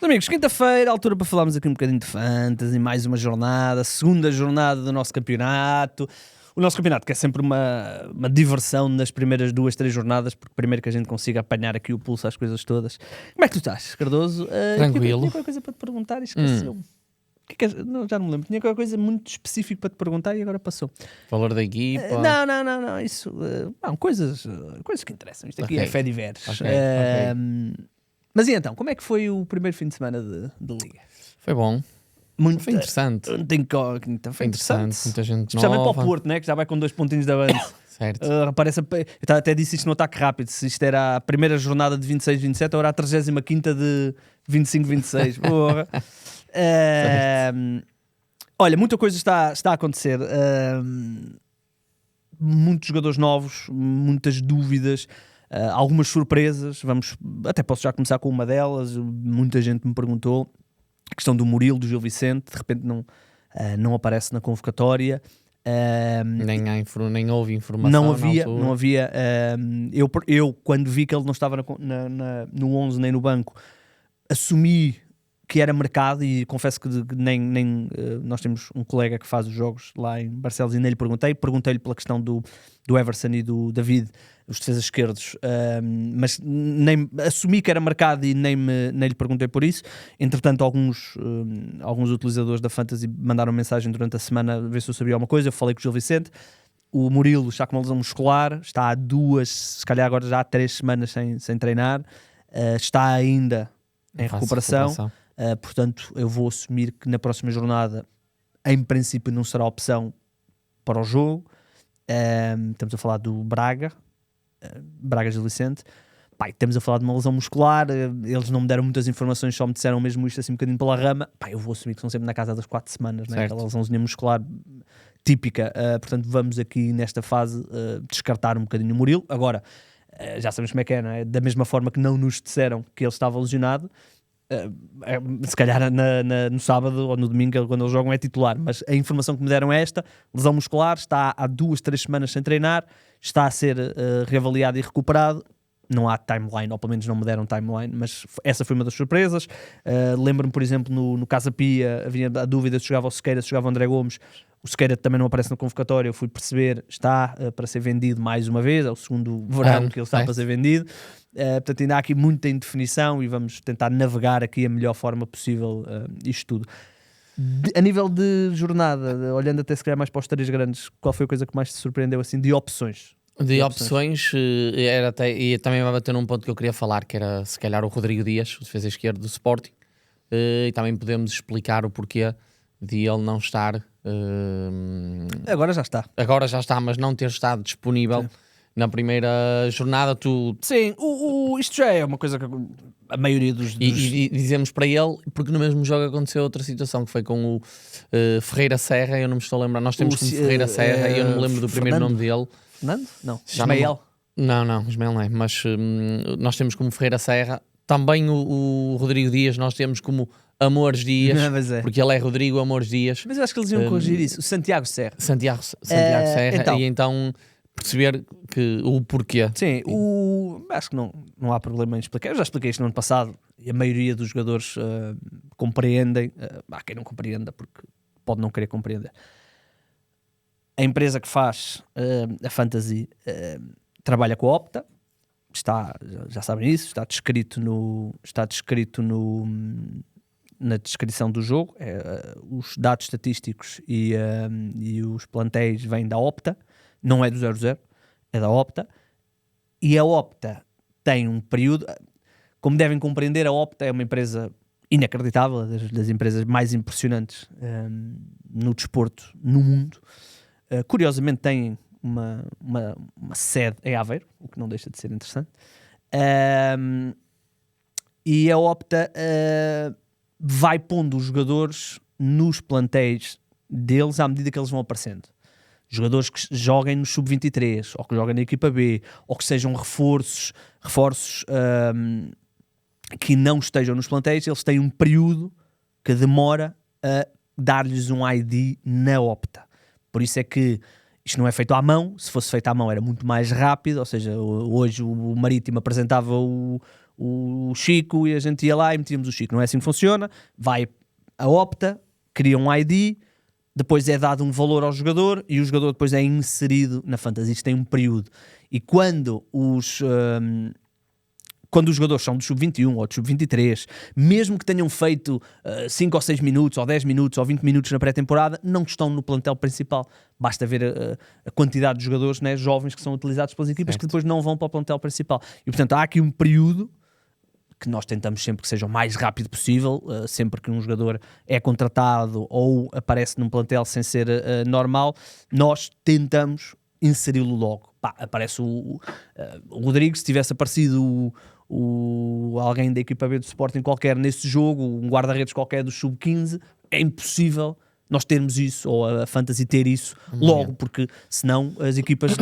Amigos, quinta-feira, altura para falarmos aqui um bocadinho de fantasy, mais uma jornada, segunda jornada do nosso campeonato. O nosso campeonato que é sempre uma diversão nas primeiras 2-3 jornadas, porque primeiro que a gente consiga apanhar aqui o pulso às coisas todas. Como é que tu estás, Cardoso? Tranquilo. Tinha qualquer coisa para te perguntar e esqueceu-me. Não, já não me lembro. Tinha qualquer coisa muito específica para te perguntar e agora passou. Valor da equipa. Não. Isso. Coisas que interessam. Isto aqui é fé diversos. Ok. Mas e então, como é que foi o primeiro fim de semana de Liga? Foi bom. Foi interessante. Foi interessante. Muita gente Especialmente nova. para o Porto, né? Que já vai com 2 pontinhos de avanço. Certo. Eu até disse isto no ataque rápido. Se isto era a primeira jornada de 26-27 ou era a 35ª de 25-26. Porra. Olha, muita coisa está a acontecer. Muitos jogadores novos, muitas dúvidas, algumas surpresas. Até posso já começar com uma delas. Muita gente me perguntou a questão do Murilo, do Gil Vicente. De repente não aparece na convocatória. Nem houve informação. Não havia. Eu quando vi que ele não estava no 11 nem no banco, assumi que era mercado, e confesso que nós temos um colega que faz os jogos lá em Barcelos e nem lhe perguntei-lhe pela questão do Everson e do David, os defesas esquerdos, mas nem assumi que era mercado e nem lhe perguntei por isso. Entretanto, alguns utilizadores da Fantasy mandaram mensagem durante a semana a ver se eu sabia alguma coisa. Eu falei com o Gil Vicente. O Murilo está com uma lesão muscular, está há 2, se calhar agora já há 3 semanas sem treinar, está ainda em recuperação. Portanto, eu vou assumir que na próxima jornada, em princípio, não será opção para o jogo. Estamos a falar do Braga Gil Vicente. Estamos a falar de uma lesão muscular. Eles não me deram muitas informações, só me disseram mesmo isto assim um bocadinho pela rama. Eu vou assumir que são sempre na casa das 4 semanas, né? Aquela lesãozinha muscular típica. Portanto, vamos aqui nesta fase descartar um bocadinho o Murilo. Agora, já sabemos como é que é, não é? Da mesma forma que não nos disseram que ele estava lesionado, se calhar no sábado ou no domingo, quando eles jogam, é titular. Mas a informação que me deram é esta: lesão muscular, está há 2-3 semanas sem treinar, está a ser reavaliado e recuperado. Não há timeline, ou pelo menos não me deram timeline, mas essa foi uma das surpresas. Lembro-me, por exemplo, no Casa Pia havia a dúvida se jogava o Sequeira, se jogava o André Gomes. O Sequeira também não aparece na convocatória. Eu fui perceber, está para ser vendido mais uma vez, é o segundo verão que ele está para ser vendido. Portanto, ainda há aqui muita indefinição e vamos tentar navegar aqui a melhor forma possível isto tudo. A nível de jornada, olhando até se calhar mais para os 3 grandes, qual foi a coisa que mais te surpreendeu assim de opções? De opções, e também vai bater num ponto que eu queria falar, que era se calhar o Rodrigo Dias, o defesa esquerdo do Sporting, e também podemos explicar o porquê de ele não estar... Agora já está, mas não ter estado disponível. Sim. Na primeira jornada. Sim, isto já é uma coisa que a maioria dos... E dizemos para ele, porque no mesmo jogo aconteceu outra situação, que foi com o Ferreira Serra. Eu não me estou a lembrar, nós temos como Ferreira Serra e eu não me lembro do primeiro nome dele. Fernando? Não, Ismael. Não, Ismael não é, mas nós temos como Ferreira Serra. Também o Rodrigo Dias nós temos como Amores Dias, porque ele é Rodrigo Amores Dias. Mas eu acho que eles iam corrigir isso. O Santiago Serra. Santiago Serra. E então perceber o porquê. Sim, acho que não há problema em explicar. Eu já expliquei isto no ano passado e a maioria dos jogadores compreendem. Há quem não compreenda porque pode não querer compreender. A empresa que faz a Fantasy trabalha com a Opta. Já sabem isso, está descrito na descrição do jogo. Os dados estatísticos e os plantéis vêm da Opta. Não é do 00, é da Opta. E a Opta tem um período... Como devem compreender, a Opta é uma empresa inacreditável, das empresas mais impressionantes no desporto no mundo. Curiosamente tem uma sede em Aveiro, o que não deixa de ser interessante. E a Opta vai pondo os jogadores nos plantéis deles à medida que eles vão aparecendo. Jogadores que joguem no Sub-23, ou que joguem na equipa B, ou que sejam reforços que não estejam nos plantéis, eles têm um período que demora a dar-lhes um ID na Opta. Por isso é que isto não é feito à mão. Se fosse feito à mão era muito mais rápido, ou seja, hoje o Marítimo apresentava o o Chico e a gente ia lá e metíamos o Chico. Não é assim que funciona. Vai a Opta, cria um ID, depois é dado um valor ao jogador e o jogador depois é inserido na Fantasy. Isto tem um período. E quando os jogadores são do Sub-21 ou do Sub-23, mesmo que tenham feito 5 ou 6 minutos, ou 10 minutos, ou 20 minutos na pré-temporada, não estão no plantel principal. Basta ver a quantidade de jogadores, né, jovens que são utilizados pelas equipas, certo, que depois não vão para o plantel principal. E, portanto, há aqui um período que nós tentamos sempre que seja o mais rápido possível, sempre que um jogador é contratado ou aparece num plantel sem ser normal, nós tentamos inseri-lo logo. Pá, aparece o Rodrigo, se tivesse aparecido alguém da equipa B do Sporting qualquer nesse jogo, um guarda-redes qualquer do Sub-15, é impossível nós termos isso, ou a Fantasy ter isso logo, porque senão as equipas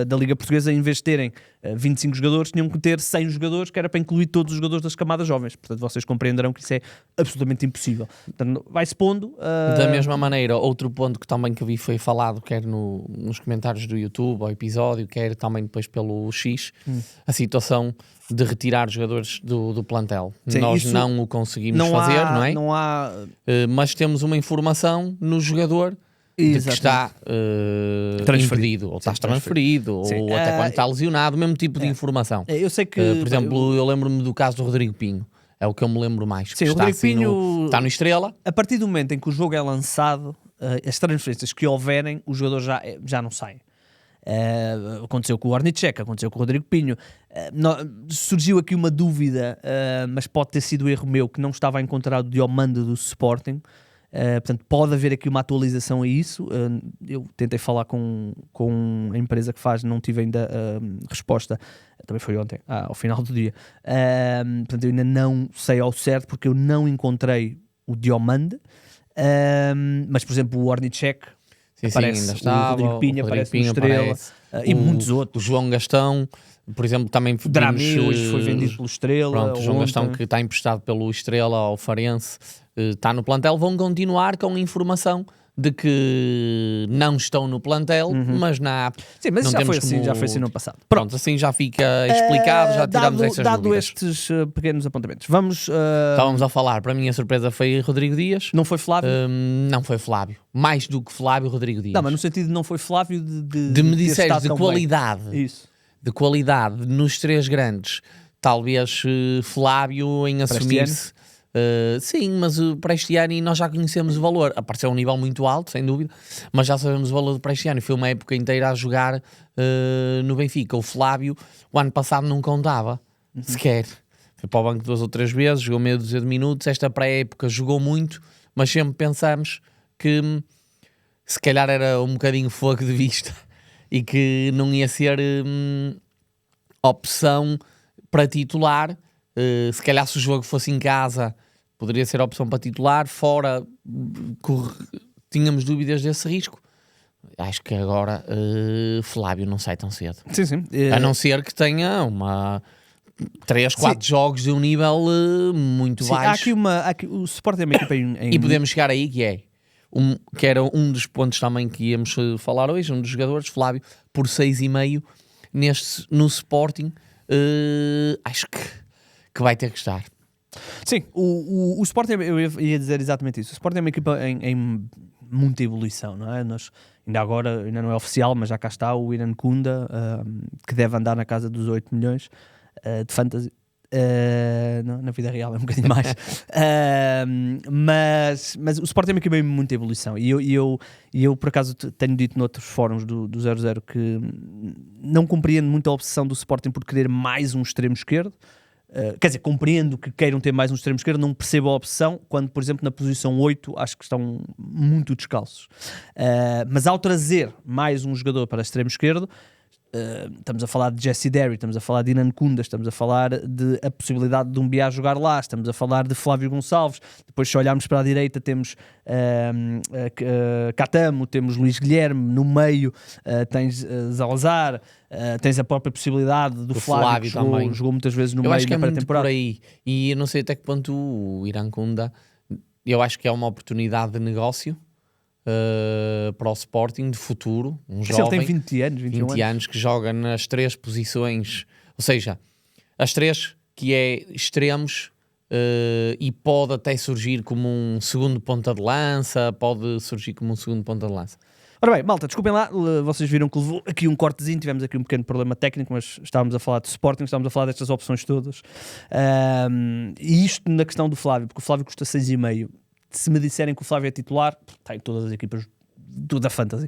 da Liga Portuguesa, em vez de terem 25 jogadores, tinham que ter 100 jogadores, que era para incluir todos os jogadores das camadas jovens. Portanto, vocês compreenderão que isso é absolutamente impossível. Portanto, vai-se pondo. Da mesma maneira, outro ponto que também que vi foi falado, quer nos comentários do YouTube, ao episódio, quer também depois pelo X, a situação de retirar jogadores do plantel. Sim, nós não o conseguimos fazer, não é? Não há... mas temos uma informação no jogador de que está transferido, ou está transferido, ou até quando está lesionado, o mesmo tipo de informação. Eu sei que... por exemplo, eu lembro-me do caso do Rodrigo Pinho. É o que eu me lembro mais. Sim, o Rodrigo Pinho está no Estrela. A partir do momento em que o jogo é lançado, as transferências que houverem, o jogador já não sai. Aconteceu com o Ornicek, aconteceu com o Rodrigo Pinho. Surgiu aqui uma dúvida, mas pode ter sido erro meu, que não estava a encontrar o Diomande do Sporting. Portanto, pode haver aqui uma atualização a isso. Eu tentei falar com a empresa que faz, não tive ainda resposta. Também foi ontem, ao final do dia. Portanto, eu ainda não sei ao certo, porque eu não encontrei o Diomande. Mas, por exemplo, o Ornicek aparece, ainda estava, o Rodrigo Pinho aparece no Estrela, e muitos outros. O João Gastão, por exemplo, também o Dramé hoje foi vendido pelo Estrela. Pronto, o João Gastão, que está emprestado pelo Estrela ao Farense, está no plantel. Vão continuar com a informação de que não estão no plantel, mas sim, mas não já foi assim, já foi assim no passado. Pronto, assim já fica explicado, já tiramos essas dado dúvidas. Estes pequenos apontamentos, vamos... Estávamos a falar, para mim a surpresa foi Rodrigo Dias. Não foi Flávio? Não foi Flávio. Mais do que Flávio, Rodrigo Dias. Não, mas no sentido de não foi Flávio de me disseres de qualidade. Isso. De qualidade nos três grandes. Talvez Flávio em assumir-se... sim, mas para este ano nós já conhecemos o valor. Apareceu a um nível muito alto, sem dúvida, mas já sabemos o valor para este ano. Foi uma época inteira a jogar no Benfica. O Flávio, o ano passado, não contava sequer. Foi para o banco 2 ou 3 vezes, jogou meio dúzia de minutos. Esta pré-época jogou muito, mas sempre pensamos que se calhar era um bocadinho fogo de vista e que não ia ser opção para titular. Se calhar se o jogo fosse em casa poderia ser opção para titular, fora tínhamos dúvidas desse risco. Acho que agora Flávio não sai tão cedo. Sim. A não ser que tenha 3, 4 jogos de um nível muito baixo. O Sporting é uma equipa e podemos chegar aí, que era um dos pontos também que íamos falar hoje, um dos jogadores, Flávio, por 6,5 no Sporting, acho que vai ter que estar. Sim, o Sporting, eu ia dizer exatamente isso. O Sporting é uma equipa em muita evolução, não é? Ainda não é oficial, mas já cá está o Irã Kunda, que deve andar na casa dos 8 milhões de fantasy. Na vida real é um bocadinho mais. Mas o Sporting é uma equipa em muita evolução. E eu por acaso, tenho dito noutros fóruns do 00 que não compreendo muito a obsessão do Sporting por querer mais um extremo esquerdo. Quer dizer, compreendo que queiram ter mais um extremo esquerdo, não percebo a opção, quando, por exemplo, na posição 8 acho que estão muito descalços. Mas ao trazer mais um jogador para extremo esquerdo, estamos a falar de Jesse Derry, estamos a falar de Inan Kunda, estamos a falar de a possibilidade de um Biá jogar lá, estamos a falar de Flávio Gonçalves. Depois, se olharmos para a direita, temos Catamo, temos Luís Guilherme, no meio tens Zalazar, tens a própria possibilidade do Flávio que jogou muitas vezes no meio na pré-temporada. Por aí. E eu não sei até que ponto o Inan Kunda, eu acho que é uma oportunidade de negócio para o Sporting de futuro, um Ele jovem, tem 20 anos, 21 20 anos, que joga nas 3 posições, ou seja, as 3 que é extremos, e pode até surgir como um segundo ponta de lança, Ora bem, malta, desculpem lá, vocês viram que levou aqui um cortezinho, tivemos aqui um pequeno problema técnico, mas estávamos a falar de Sporting, estávamos a falar destas opções todas. E isto na questão do Flávio, porque o Flávio custa 6,5. Se me disserem que o Flávio é titular, está em todas as equipas da Fantasy.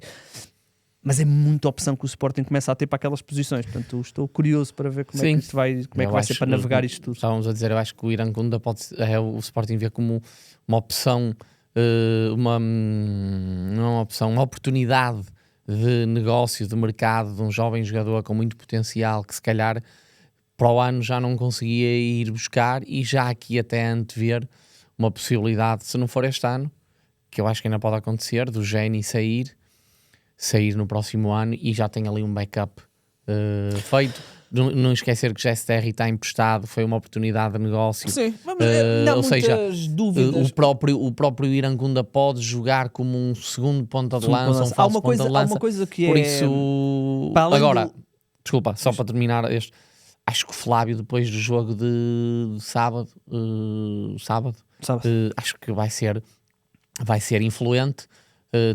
Mas é muita opção que o Sporting começa a ter para aquelas posições. Portanto, estou curioso para ver como é que isto vai, como é que vai ser para navegar isto tudo. Estávamos a dizer, eu acho que o Irangunda o Sporting vê como uma opção, uma opção, uma oportunidade de negócio, de mercado, de um jovem jogador com muito potencial que se calhar para o ano já não conseguia ir buscar, e já aqui até antever uma possibilidade, se não for este ano, que eu acho que ainda pode acontecer, do Geni sair no próximo ano, e já tem ali um backup feito. Não esquecer que GSTR está emprestado, foi uma oportunidade de negócio. Sim, ou seja, dúvidas. O próprio Irangunda pode jogar como um segundo ponta de lança, um falso ponta de lança. Há uma coisa que por é... isso, agora, desculpa, só para terminar este, acho que o Flávio, depois do jogo de sábado, acho que vai ser influente,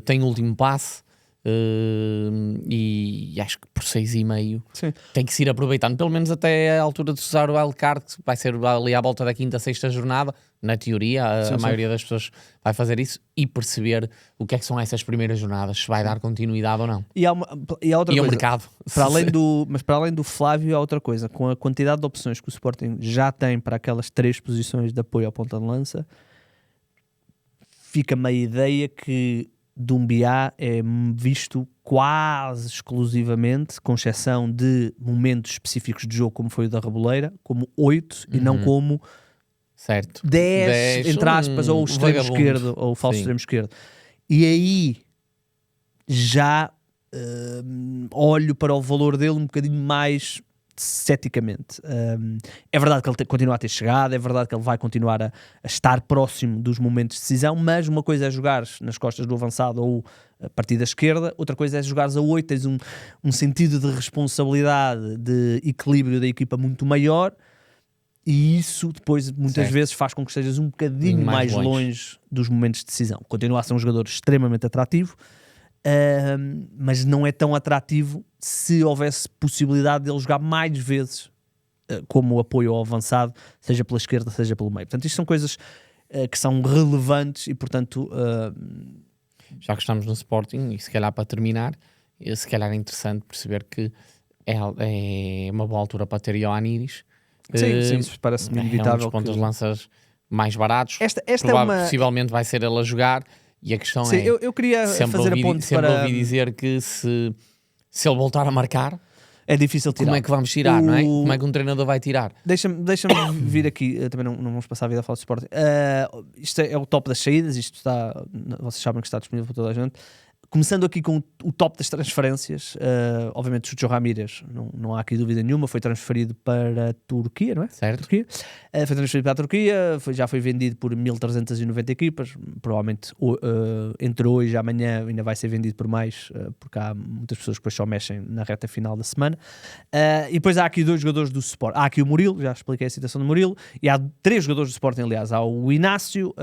tem o último passe, e acho que por 6,5 tem que se ir aproveitando, pelo menos até a altura de usar o wildcard, que vai ser ali à volta da 5ª, 6ª jornada, na teoria, a maioria das pessoas vai fazer isso, e perceber o que é que são essas primeiras jornadas, se vai dar continuidade ou não. E há outra coisa, o mercado. Mas para além do Flávio, há outra coisa. Com a quantidade de opções que o Sporting já tem para aquelas 3 posições de apoio ao ponta de lança, fica-me a ideia que Doumbia é visto quase exclusivamente, com exceção de momentos específicos de jogo, como foi o da Reboleira, como 8 e não como 10, entre aspas, ou o extremo esquerdo, ou o falso extremo esquerdo. E aí já olho para o valor dele um bocadinho mais ceticamente. É verdade que ele continua a ter chegada, é verdade que ele vai continuar a estar próximo dos momentos de decisão, mas uma coisa é jogar nas costas do avançado ou a partir da esquerda, outra coisa é jogares a 8, tens um sentido de responsabilidade, de equilíbrio da equipa muito maior, e isso depois muitas vezes faz com que estejas um bocadinho mais longe dos momentos de decisão. Continua a ser um jogador extremamente atrativo, mas não é tão atrativo se houvesse possibilidade de ele jogar mais vezes como apoio ao avançado, seja pela esquerda, seja pelo meio. Portanto, isto são coisas que são relevantes e, portanto... Já que estamos no Sporting, e se calhar para terminar, se calhar é interessante perceber que é uma boa altura para ter Ioannidis. Sim, isso parece-me inevitável. É um dos pontos de lanças mais baratos. Esta Possivelmente vai ser ele a jogar. E a questão eu queria fazer a ponte para... ouvi dizer que se ele voltar a marcar, é difícil tirar. Como é que vamos tirar, não é? Como é que um treinador vai tirar? Deixa-me vir aqui, também não vamos passar a vida a falar de Sporting. Isto é o top das saídas, isto está, vocês sabem que está disponível para toda a gente. Começando aqui com o top das transferências, obviamente o Chucho Ramírez, não há aqui dúvida nenhuma, foi transferido para a Turquia, não é? Certo. Turquia. Foi transferido para a Turquia, já foi vendido por 1.390 equipas, provavelmente entre hoje e amanhã ainda vai ser vendido por mais, porque há muitas pessoas que depois só mexem na reta final da semana. E depois há aqui 2 jogadores do Sporting. Há aqui o Murilo, já expliquei a situação do Murilo, e há 3 jogadores do Sporting, aliás. Há o Inácio,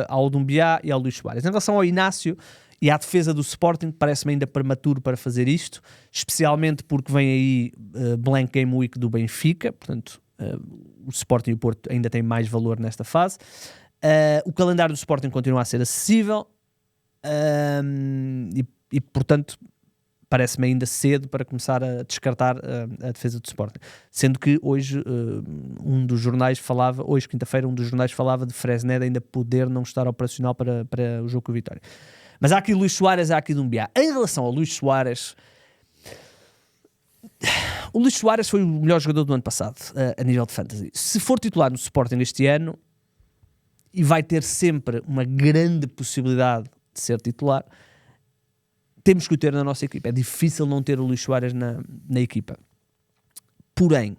há o Doumbia e há o Luís Soares. Em relação ao Inácio e à defesa do Sporting, parece-me ainda prematuro para fazer isto, especialmente porque vem aí Blank Game Week do Benfica, portanto o Sporting e o Porto ainda têm mais valor nesta fase. O calendário do Sporting continua a ser acessível, e portanto parece-me ainda cedo para começar a descartar a defesa do Sporting, sendo que hoje um dos jornais falava, hoje quinta-feira, um dos jornais falava de Fresned ainda poder não estar operacional para o jogo com a Vitória. Mas há aqui Luís Soares, há aqui Doumbia. Em relação ao Luís Soares, o Luís Soares foi o melhor jogador do ano passado a nível de fantasy. Se for titular no Sporting este ano, e vai ter sempre uma grande possibilidade de ser titular, temos que o ter na nossa equipa. É difícil não ter o Luís Soares na equipa. Porém,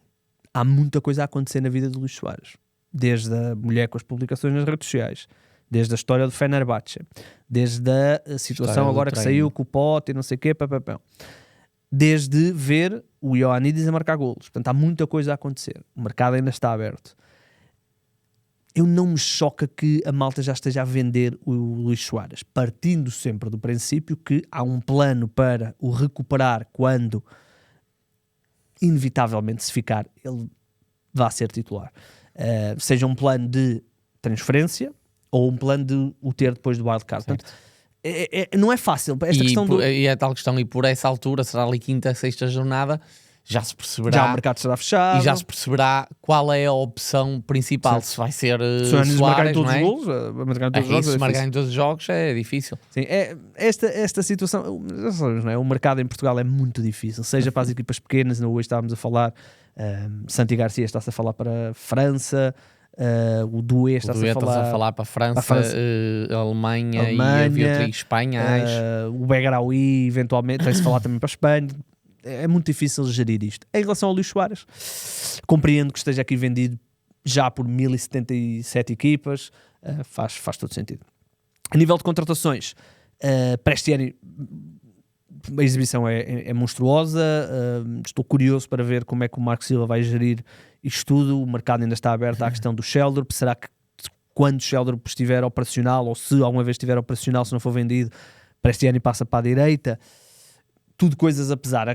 há muita coisa a acontecer na vida do Luís Soares. Desde a mulher com as publicações nas redes sociais, desde a história do Fenerbahçe, desde a situação agora que saiu com o Pote e não sei o quê, desde ver o Ioannidis a marcar golos. Portanto, há muita coisa a acontecer. O mercado ainda está aberto. Eu não me choca que a malta já esteja a vender o Luís Soares, partindo sempre do princípio que há um plano para o recuperar quando, inevitavelmente, se ficar, ele vá ser titular. Seja um plano de transferência ou um plano de o ter depois do wildcard. Portanto, não é fácil. Esta questão e é tal questão, e por essa altura, será ali quinta, sexta jornada, já se perceberá. Já o mercado será fechado. E já se perceberá qual é a opção principal. Sim. Se vai ser Soares, Soares, todos não é? os golos, Se marcar em todos os jogos é difícil. Sim, esta situação, já sabes, não é? O mercado em Portugal é muito difícil, seja para as equipas pequenas, hoje estávamos a falar, Santi Garcia está-se a falar para a França, o Doué está-se a falar para a França, Alemanha e havia outras Espanha, o Begraoui eventualmente, tem-se a falar também para a Espanha. É muito difícil gerir isto. Em relação ao Luís Soares, compreendo que esteja aqui vendido já por 1077 equipas, faz todo sentido. A nível de contratações, para este ano a exibição é monstruosa, estou curioso para ver como é que o Marco Silva vai gerir isto tudo. O mercado ainda está aberto à questão do Sheldrup. Será que quando o Sheldrup estiver operacional, ou se alguma vez estiver operacional, se não for vendido, para este ano e passa para a direita? Tudo coisas a pesar,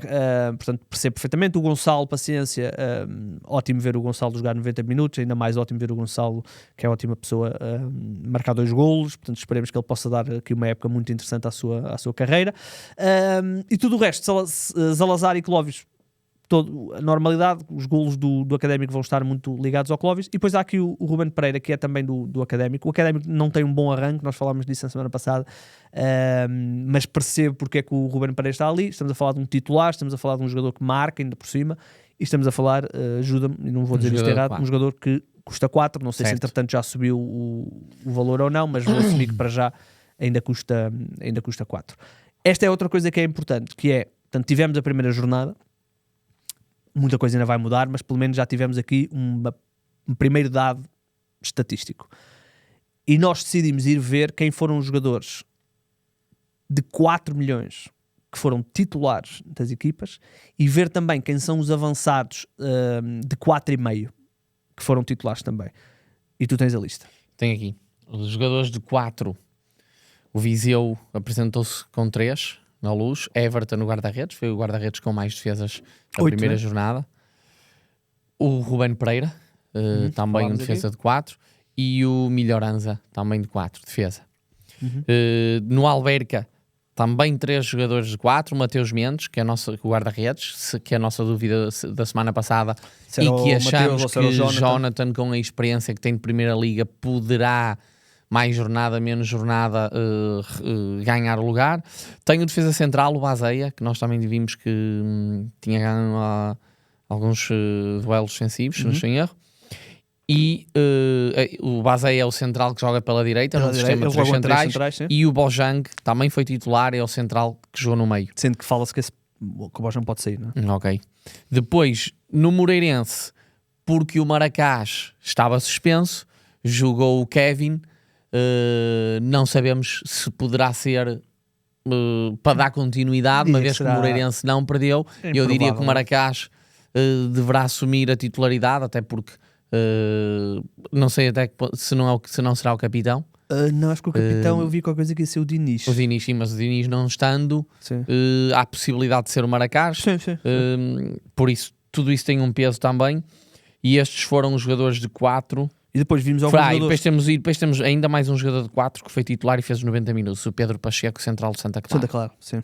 portanto percebo perfeitamente. O Gonçalo, paciência, ótimo ver o Gonçalo jogar 90 minutos, ainda mais ótimo ver o Gonçalo, que é ótima pessoa, marcar 2 golos, portanto esperemos que ele possa dar aqui uma época muito interessante à sua carreira. E tudo o resto, Zalazar e Clóvis, a normalidade, os golos do Académico vão estar muito ligados ao Clóvis, e depois há aqui o Ruben Pereira, que é também do Académico. O Académico não tem um bom arranque, nós falámos disso na semana passada, mas percebo porque é que o Ruben Pereira está ali. Estamos a falar de um titular, estamos a falar de um jogador que marca ainda por cima, e estamos a falar, ajuda-me, e não vou dizer isto errado, um jogador que custa 4, não sei se entretanto já subiu o valor ou não, mas vou assumir que para já ainda custa 4. Esta é outra coisa que é importante, que é, portanto, tivemos a primeira jornada, muita coisa ainda vai mudar, mas pelo menos já tivemos aqui um primeiro dado estatístico. E nós decidimos ir ver quem foram os jogadores de 4 milhões que foram titulares das equipas e ver também quem são os avançados de 4,5 que foram titulares também. E tu tens a lista. Tem aqui. Os jogadores de 4, o Viseu apresentou-se com 3 na Luz. Everton no guarda-redes, foi o guarda-redes com mais defesas da primeira jornada. O Ruben Pereira, também um defesa aqui de 4, e o Melhoranza, também de 4, defesa. No Alverca, também 3 jogadores de 4, o Mateus Mendes, que é o guarda-redes, que é a nossa dúvida da semana passada, e que achamos que Jonathan, com a experiência que tem de Primeira Liga, poderá, mais jornada, menos jornada, ganhar o lugar. Tem o defesa central, o Baseia, que nós também vimos que tinha ganho alguns duelos defensivos, se não estou em erro. E o Baseia é o central que joga pela direita, no sistema de 3 centrais, e o Bojang também foi titular, é o central que jogou no meio. Sendo que fala-se que o Bojang pode sair, não é? Ok. Depois, no Moreirense, porque o Maracás estava suspenso, jogou o Kevin. Não sabemos se poderá ser para dar continuidade, uma vez que o Moreirense não perdeu. Eu diria que o Maracás deverá assumir a titularidade, até porque não sei até que, se não será o capitão. Não, acho que o capitão eu vi qualquer coisa que ia ser o Diniz. O Diniz, sim, mas o Diniz não estando, há a possibilidade de ser o Maracás. Sim. Por isso, tudo isso tem um peso também. E estes foram os jogadores de 4. E depois vimos alguns jogadores. E depois temos ainda mais um jogador de 4 que foi titular e fez os 90 minutos, o Pedro Pacheco, central de Santa Clara. Santa Clara, sim.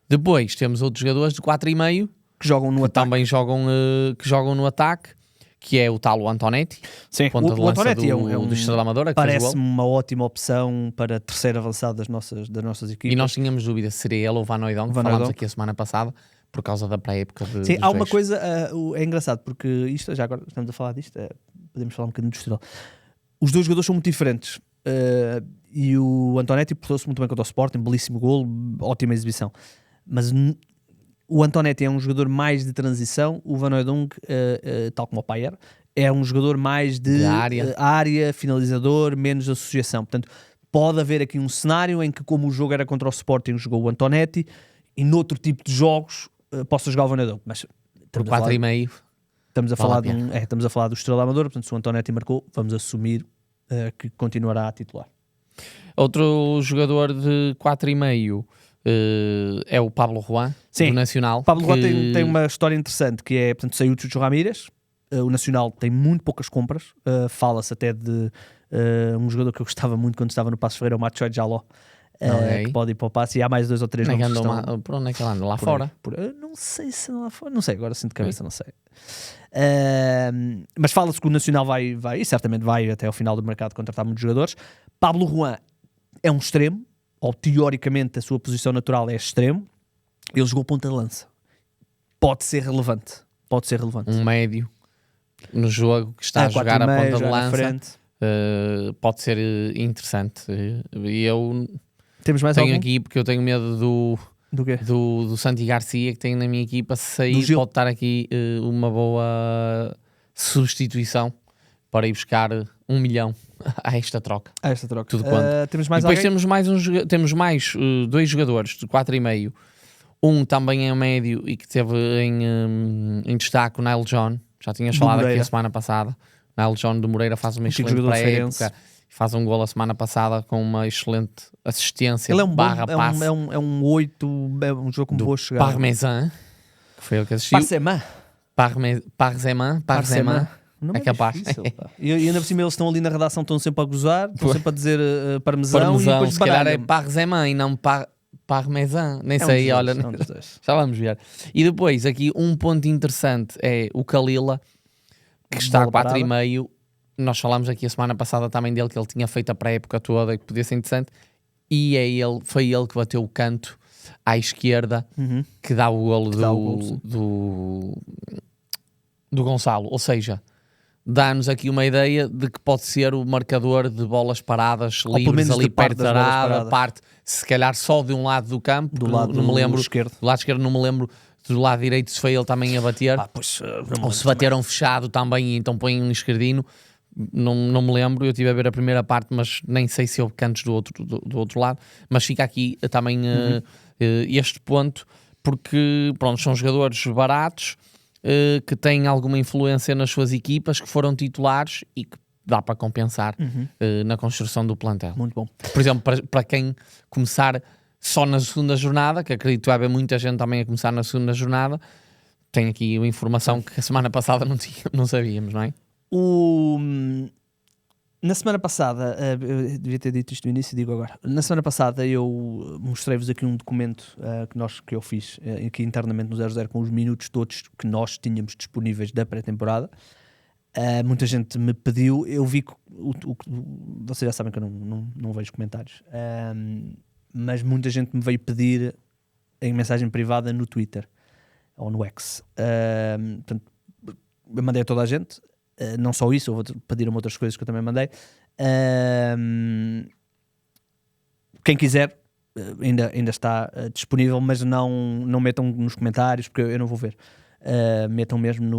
Depois temos outros jogadores de 4,5 que jogam no ataque. Também jogam no ataque, que é o tal o Antonetti. Sim, ponta de o lança Antonetti do Estrela da Amadora. Parece-me uma ótima opção para terceiro avançado das nossas equipas. E nós tínhamos dúvida se seria ele ou o Van Hooijdonk, que falámos aqui a semana passada, por causa da pré-época de Sim, há uma coisa, é engraçado, porque isto, já agora estamos a falar disto, podemos falar um bocadinho do Estoril. Os dois jogadores são muito diferentes, e o Antonetti portou-se muito bem contra o Sporting, belíssimo golo, ótima exibição, mas o Antonetti é um jogador mais de transição, o Van Hooijdonk, tal como o Paier, é um jogador mais de área, finalizador, menos associação. Portanto, pode haver aqui um cenário em que, como o jogo era contra o Sporting, jogou o Antonetti, e noutro tipo de jogos possa jogar o Van Donk. Mas por 4,5. Estamos a falar estamos a falar do Estrela Amadora, portanto, se o Antonetti marcou, vamos assumir que continuará a titular. Outro jogador de 4,5 é o Pablo Juan, do Nacional. O Pablo Juan tem uma história interessante, que é, portanto, saiu de Chucho Ramírez. O Nacional tem muito poucas compras. Fala-se até de um jogador que eu gostava muito quando estava no Passos Ferreira, o Machoy Jaló, que pode ir para o passe, e há mais 2 ou 3 nomes que estão... Por onde é que ele anda? Lá fora? Não sei se lá fora, não sei, agora sinto de cabeça, não sei. Mas fala-se que o Nacional vai, e certamente vai até ao final do mercado contratar muitos jogadores. Pablo Juan é um extremo, ou teoricamente a sua posição natural é extremo. Ele jogou ponta de lança. Pode ser relevante. Um médio no jogo que está a jogar a ponta de lança. Pode ser interessante. E eu temos mais tenho algum? aqui, porque eu tenho medo do quê? Do Santi Garcia, que tenho na minha equipa. Se sair, pode estar aqui uma boa substituição para ir buscar 1 milhão a esta troca. Tudo quanto. Temos mais depois alguém? temos mais 2 jogadores de 4,5. Um também é médio e que teve em destaque, o Nile John. Já tinhas falado aqui a semana passada. Nile John do Moreira faz uma excelente pré-época. Faz um gol a semana passada com uma excelente assistência. Ele é um passe. É um 8, é um jogo com boa chegada. Parmesan, que foi ele que assistiu. Parzeman. É capaz. E ainda por cima eles estão ali na redação, estão sempre a gozar, estão sempre a dizer parmesão e depois se calhar é Parzeman e não Parmesan. Nem sei, olha. Já vamos ver. E depois, aqui um ponto interessante é o Kalila, que está a 4,5. Nós falámos aqui a semana passada também dele, que ele tinha feito a pré-época toda e que podia ser interessante. E foi ele que bateu o canto à esquerda, que dá o golo do Gonçalo. Ou seja, dá-nos aqui uma ideia de que pode ser o marcador de bolas paradas livres ali perto da área, parte, se calhar só de um lado do campo, do lado não me lembro, esquerdo. Do lado esquerdo não me lembro, do lado direito se foi ele também a bater, ou se bateram fechado também e então põem um esquerdino, não me lembro, eu estive a ver a primeira parte, mas nem sei se houve cantos do outro lado, mas fica aqui também este ponto, porque pronto, são jogadores baratos, que têm alguma influência nas suas equipas, que foram titulares e que dá para compensar na construção do plantel. Muito bom. Por exemplo, para quem começar só na segunda jornada, que acredito que vai haver muita gente também a começar na segunda jornada, tem aqui uma informação que a semana passada não sabíamos, não é? Na semana passada, eu devia ter dito isto no início, digo agora. Na semana passada eu mostrei-vos aqui um documento que eu fiz aqui internamente no 00 com os minutos todos que nós tínhamos disponíveis da pré-temporada. Muita gente me pediu, eu vi que vocês já sabem que eu não vejo comentários, mas muita gente me veio pedir em mensagem privada no Twitter ou no X. Portanto, eu mandei a toda a gente. Não só isso, pediram outras coisas que eu também mandei. Quem quiser ainda está disponível, mas não metam nos comentários porque eu não vou ver.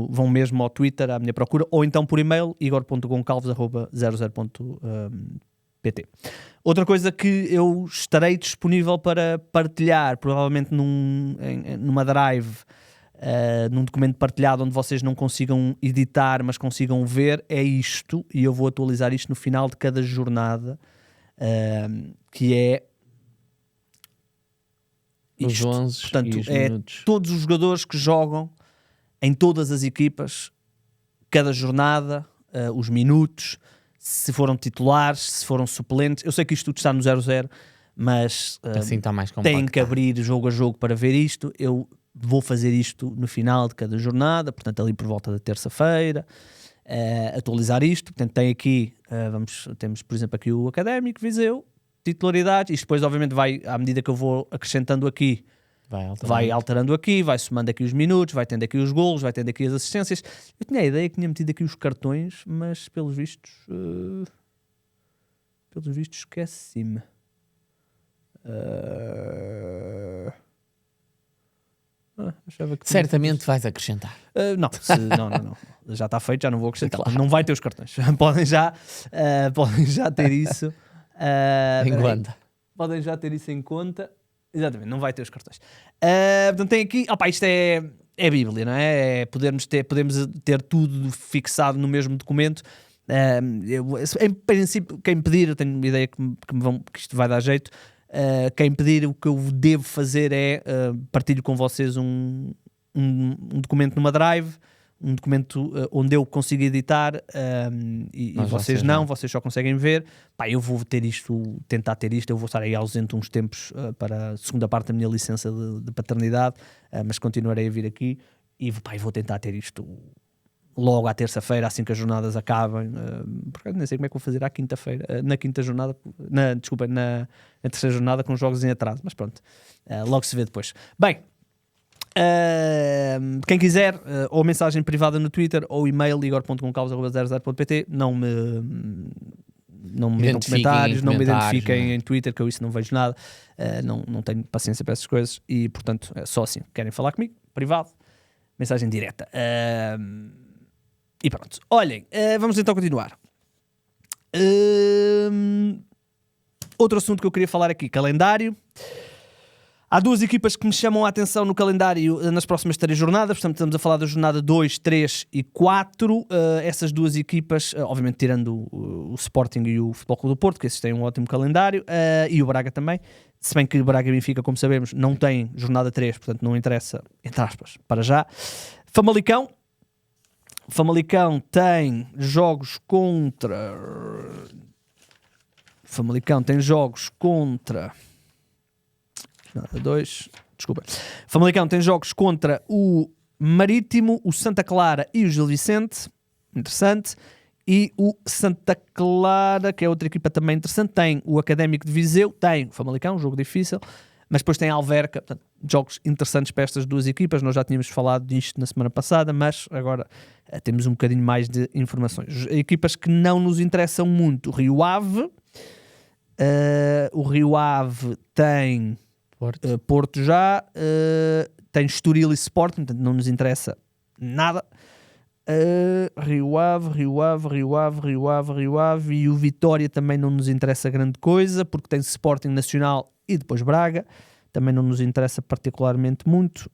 Vão mesmo ao Twitter à minha procura, ou então por e-mail igor.goncalves@00.pt. Outra coisa que eu estarei disponível para partilhar, provavelmente numa drive, num documento partilhado onde vocês não consigam editar, mas consigam ver, é isto, e eu vou atualizar isto no final de cada jornada, que é isto. Os 11 portanto, e os minutos. Todos os jogadores que jogam em todas as equipas, cada jornada, os minutos, se foram titulares, se foram suplentes. Eu sei que isto tudo está no 00, mas assim está mais compacto. têm que abrir jogo a jogo para ver isto. Eu vou fazer isto no final de cada jornada, portanto ali por volta da terça-feira, atualizar isto. Portanto tem aqui, temos por exemplo aqui o Académico, Viseu, titularidade. Isto depois obviamente vai, à medida que eu vou acrescentando aqui, vai alterando aqui, vai somando aqui os minutos, vai tendo aqui os golos, vai tendo aqui as assistências. Eu tinha a ideia que tinha metido aqui os cartões, mas pelos vistos esqueci-me. Certamente vais acrescentar. Não. já está feito, já não vou acrescentar. Claro. Não vai ter os cartões. podem já ter isso em conta. Podem já ter isso em conta. Exatamente, não vai ter os cartões. Portanto, tem aqui, isto é Bíblia, não é? Podemos ter tudo fixado no mesmo documento. Em princípio, quem pedir, eu tenho uma ideia que isto vai dar jeito. Quem pedir, o que eu devo fazer é partilho com vocês um documento numa drive, um documento onde eu consigo editar e vocês não, vocês só conseguem ver. Eu vou tentar ter isto, eu vou estar aí ausente uns tempos para a segunda parte da minha licença de paternidade, mas continuarei a vir aqui e vou tentar ter isto logo à terça-feira, assim que as jornadas acabem, porque nem sei como é que vou fazer à quinta-feira, na quinta jornada, na terceira jornada com jogos em atraso, mas pronto, logo se vê depois. Bem, quem quiser, ou mensagem privada no Twitter, ou e-mail igor.goncalves@00.pt, não me metam comentários, não me identifiquem em Twitter, que eu isso não vejo nada, não tenho paciência para essas coisas, e portanto, só assim, querem falar comigo, privado, mensagem direta. E pronto, olhem, vamos então continuar. Outro assunto que eu queria falar aqui, calendário. Há duas equipas que me chamam a atenção no calendário nas próximas 3 jornadas, portanto estamos a falar da jornada 2, 3 e 4. Essas duas equipas, obviamente tirando o Sporting e o Futebol Clube do Porto, que esses têm um ótimo calendário, e o Braga também, se bem que o Braga e Benfica, como sabemos, não têm jornada 3, portanto não interessa, entre aspas, para já. Famalicão tem jogos contra... Famalicão tem jogos contra o Marítimo, o Santa Clara e o Gil Vicente. Interessante. E o Santa Clara, que é outra equipa também interessante, tem o Académico de Viseu, tem o Famalicão, um jogo difícil, mas depois tem a Alverca. Portanto, jogos interessantes para estas duas equipas. Nós já tínhamos falado disto na semana passada, mas agora temos um bocadinho mais de informações. Equipas que não nos interessam muito: Rio Ave. O Rio Ave tem Porto já, tem Estoril e Sporting, portanto não nos interessa nada. Rio Ave, e o Vitória também não nos interessa grande coisa, porque tem Sporting, Nacional e depois Braga, também não nos interessa particularmente muito,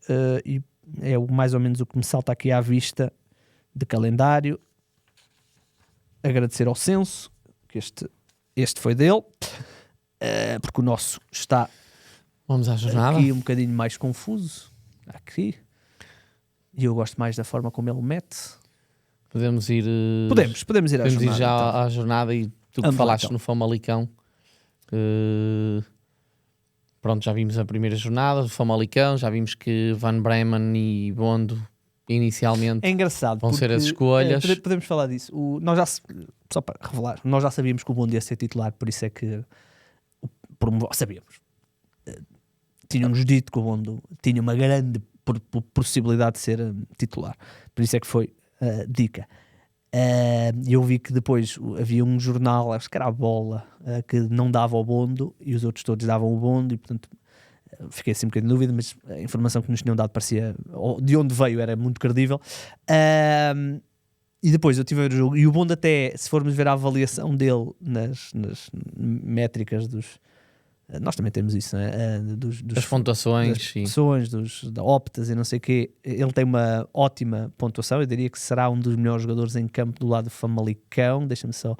e é mais ou menos o que me salta aqui à vista de calendário. Agradecer ao Censo, que este foi dele, porque o nosso está Vamos à jornada. Aqui um bocadinho mais confuso, aqui, e eu gosto mais da forma como ele mete. Podemos ir podemos ir à jornada, já então. à jornada. E tu que falaste então no Famalicão, pronto, já vimos a primeira jornada do Famalicão, já vimos que Van Bremen e Bondo inicialmente é engraçado, vão ser as escolhas. Podemos falar disso. Só para revelar, nós já sabíamos que o Bondo ia ser titular, por isso é que sabíamos. Tinham-nos dito que o Bondo tinha uma grande possibilidade de ser titular, por isso é que foi dica. Eu vi que depois havia um jornal, acho que era a Bola, que não dava o Bondo e os outros todos davam o Bondo, e portanto fiquei assim um bocadinho de dúvida, mas a informação que nos tinham dado parecia, de onde veio, era muito credível. E depois eu tive a ver o jogo, e o Bondo, até se formos ver a avaliação dele nas métricas dos... Nós também temos isso, não é? Das pontuações, das pontuações, da Optas e não sei o quê. Ele tem uma ótima pontuação. Eu diria que será um dos melhores jogadores em campo do lado do Famalicão. Deixa-me só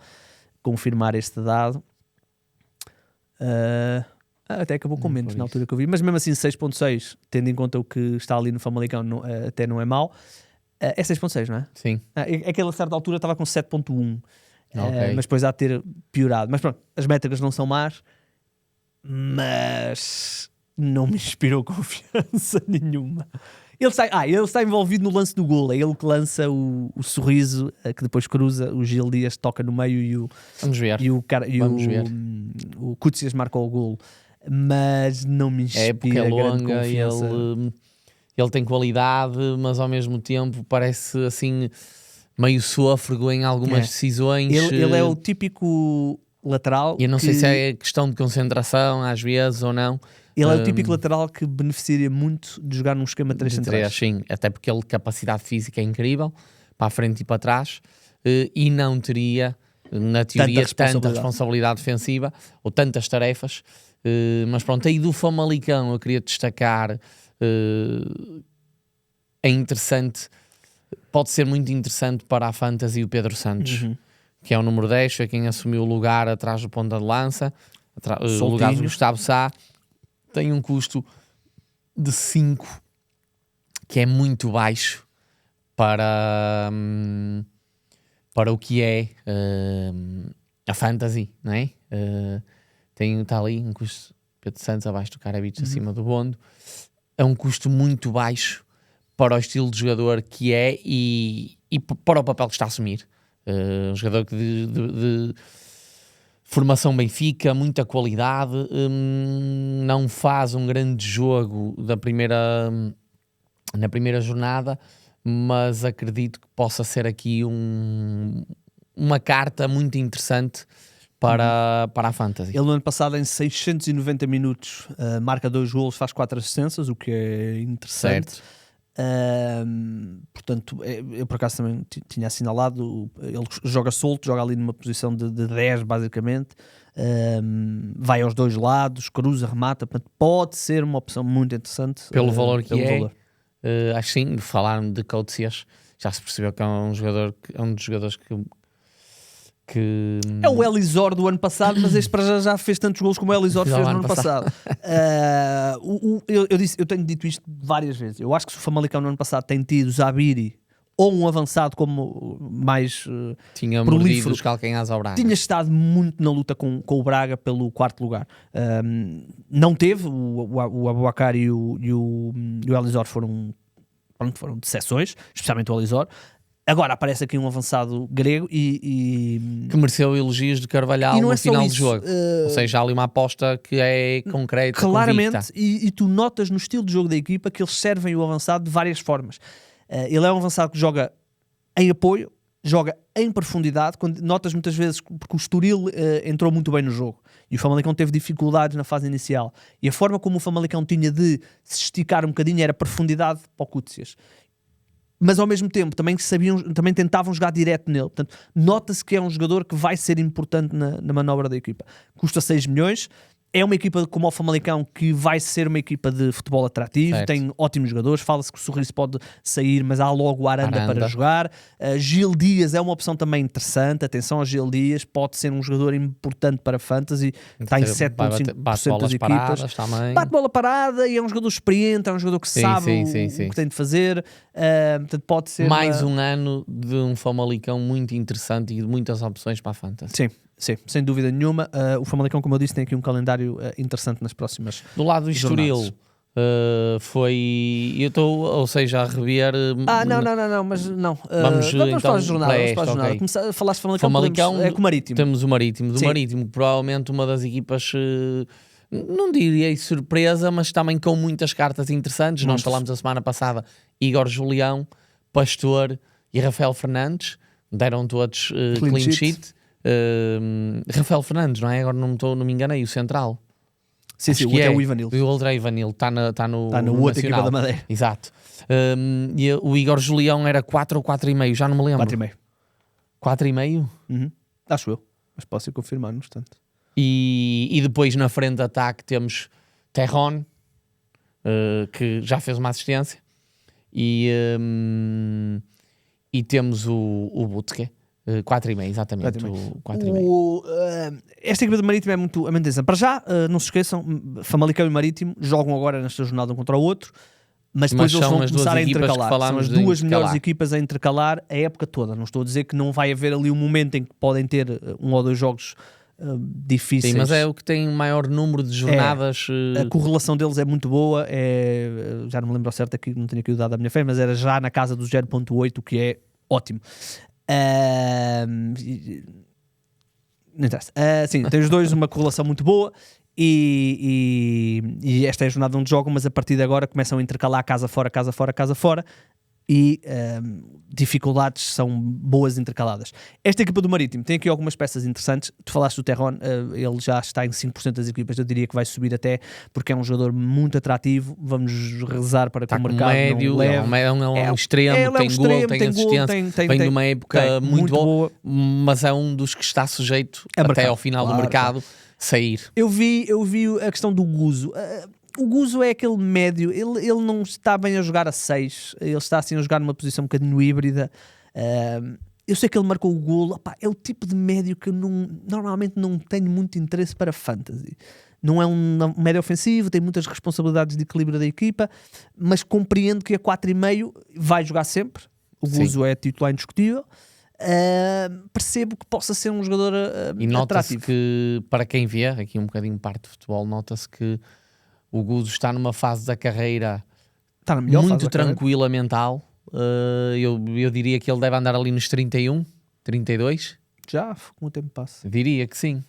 confirmar este dado. Até acabou com menos na altura que eu vi, mas mesmo assim 6.6, tendo em conta o que está ali no Famalicão, até não é mau. É 6.6, não é? Sim. Aquela a certa altura estava com 7.1, okay. Mas depois há de ter piorado. Mas pronto, as métricas não são más, mas não me inspirou confiança nenhuma. Ele está envolvido no lance do gol. É ele que lança o sorriso, que depois cruza, o Gil Dias toca no meio e o Kutsias marca o gol. Mas não me inspira grande confiança. Ele tem qualidade, mas ao mesmo tempo parece assim meio sôfrego em algumas decisões. Ele é o típico lateral. E eu não sei se é questão de concentração às vezes ou não. Ele é o típico lateral que beneficiaria muito de jogar num esquema 3 centrais. Sim, até porque ele, capacidade física é incrível, para a frente e para trás, e não teria, na teoria, tanta responsabilidade defensiva ou tantas tarefas. Mas pronto, aí do Famalicão eu queria destacar, é interessante, pode ser muito interessante para a Fantasy o Pedro Santos, que é o número 10, foi quem assumiu o lugar atrás do ponta de lança, o lugar do Gustavo Sá. Tem um custo de 5, que é muito baixo para o que é a Fantasy, não é? Está ali um custo, Pedro Santos abaixo do Karabic, acima do Bondo. É um custo muito baixo para o estilo de jogador que é e para o papel que está a assumir. Um jogador de formação Benfica, muita qualidade, não faz um grande jogo na primeira jornada, mas acredito que possa ser aqui uma carta muito interessante para a Fantasy. Ele no ano passado, em 690 minutos, marca 2 golos, faz 4 assistências, o que é interessante. Portanto, eu por acaso também tinha assinalado, ele joga solto, joga ali numa posição de 10 basicamente, vai aos dois lados, cruza, remata, portanto pode ser uma opção muito interessante pelo valor que valor. Acho que sim, falar de Coatsias, já se percebeu que é um dos jogadores que é o Elisor do ano passado, mas este para já fez tantos golos como o Elisor fez no ano passado. Eu tenho dito isto várias vezes. Eu acho que se o Famalicão no ano passado tem tido Zabiri ou um avançado como mais tinha prolífero, mordido os calcanhares ao Braga, tinha estado muito na luta com o Braga pelo 4º lugar. Não teve, o Aboubakar e o Elisor foram decepções, especialmente o Elisor. Agora aparece aqui um avançado grego e que mereceu elogios de Carvalhal no final do jogo. Ou seja, há ali uma aposta que é concreta, claramente, e tu notas no estilo de jogo da equipa que eles servem o avançado de várias formas. Ele é um avançado que joga em apoio, joga em profundidade, quando notas muitas vezes, porque o Estoril entrou muito bem no jogo e o Famalicão teve dificuldades na fase inicial, e a forma como o Famalicão tinha de se esticar um bocadinho era profundidade para o Coatsias. Mas ao mesmo tempo também tentavam jogar direto nele. Portanto, nota-se que é um jogador que vai ser importante na manobra da equipa. Custa 6 milhões. É uma equipa como o Famalicão que vai ser uma equipa de futebol atrativo, certo. Tem ótimos jogadores, fala-se que o Sorriso pode sair, mas há logo o Aranda para jogar. Gil Dias é uma opção também interessante, atenção ao Gil Dias, pode ser um jogador importante para a Fantasy, está em 7,5% das equipas. Bate bola parada e é um jogador experiente, é um jogador que sabe o que tem de fazer, portanto pode ser... Mais um ano de um Famalicão muito interessante e de muitas opções para a Fantasy. Sim, sem dúvida nenhuma. O Famalicão, como eu disse, tem aqui um calendário interessante nas próximas do lado do Estoril, foi... Eu estou, ou seja, a rever... Não, mas não. Vamos então, para a jornada. Okay. Falaste de Famalicão, é com o Marítimo. Temos o Marítimo. Do Marítimo, provavelmente uma das equipas... não diria surpresa, mas também com muitas cartas interessantes. Nós falámos a semana passada, Igor Julião, Pastor e Rafael Fernandes, deram todos clean sheet. Rafael Fernandes, não é? Agora não me enganei, o central. Sim, o outro é o Ivanil. O outro é o Ivanil, está no outra equipa da Madeira. Exato. E o Igor Julião era 4 ou 4,5, já não me lembro. 4,5. 4,5? Acho eu, mas posso ir confirmar no instante. E depois na frente de ataque temos Terron, que já fez uma assistência, e temos o Butke. 4,5, exatamente. 4,5. Esta equipa do Marítimo é muito interessante. Para já, não se esqueçam, Famalicão e Marítimo jogam agora nesta jornada um contra o outro, mas depois eles vão começar a intercalar. São as duas melhores equipas a intercalar a época toda. Não estou a dizer que não vai haver ali um momento em que podem ter 1 ou 2 jogos difíceis. Sim, mas é o que tem maior número de jornadas. A correlação deles é muito boa. Já não me lembro ao certo, aqui, não tenho aqui o dado da minha fé, mas era já na casa dos 0,8, o que é ótimo. Não interessa. Sim, tem os dois uma correlação muito boa e esta é a jornada onde jogam, mas a partir de agora começam a intercalar casa fora, casa fora, casa fora, e dificuldades são boas intercaladas. Esta equipa do Marítimo tem aqui algumas peças interessantes. Tu falaste do Terron, ele já está em 5% das equipas, eu diria que vai subir até, porque é um jogador muito atrativo. Vamos rezar para que o mercado médio, não leve. É um extremo, tem gol, tem assistência, vem de uma época muito boa, mas é um dos que está sujeito até ao final do mercado sair. Eu vi a questão do Guzo. O Guzo é aquele médio, ele não está bem a jogar a 6, ele está assim a jogar numa posição um bocadinho híbrida. Eu sei que ele marcou o golo, é o tipo de médio que eu normalmente não tenho muito interesse para fantasy. Não é um médio ofensivo, tem muitas responsabilidades de equilíbrio da equipa, mas compreendo que a 4,5 vai jogar sempre. O Guzo é titular indiscutível. Percebo que possa ser um jogador e nota-se atrativo. Que, para quem vê, aqui um bocadinho parte de futebol, nota-se que o Guzo está numa fase da carreira muito tranquila mental. Eu diria que ele deve andar ali nos 31, 32. Já, como o tempo passa. Diria que sim.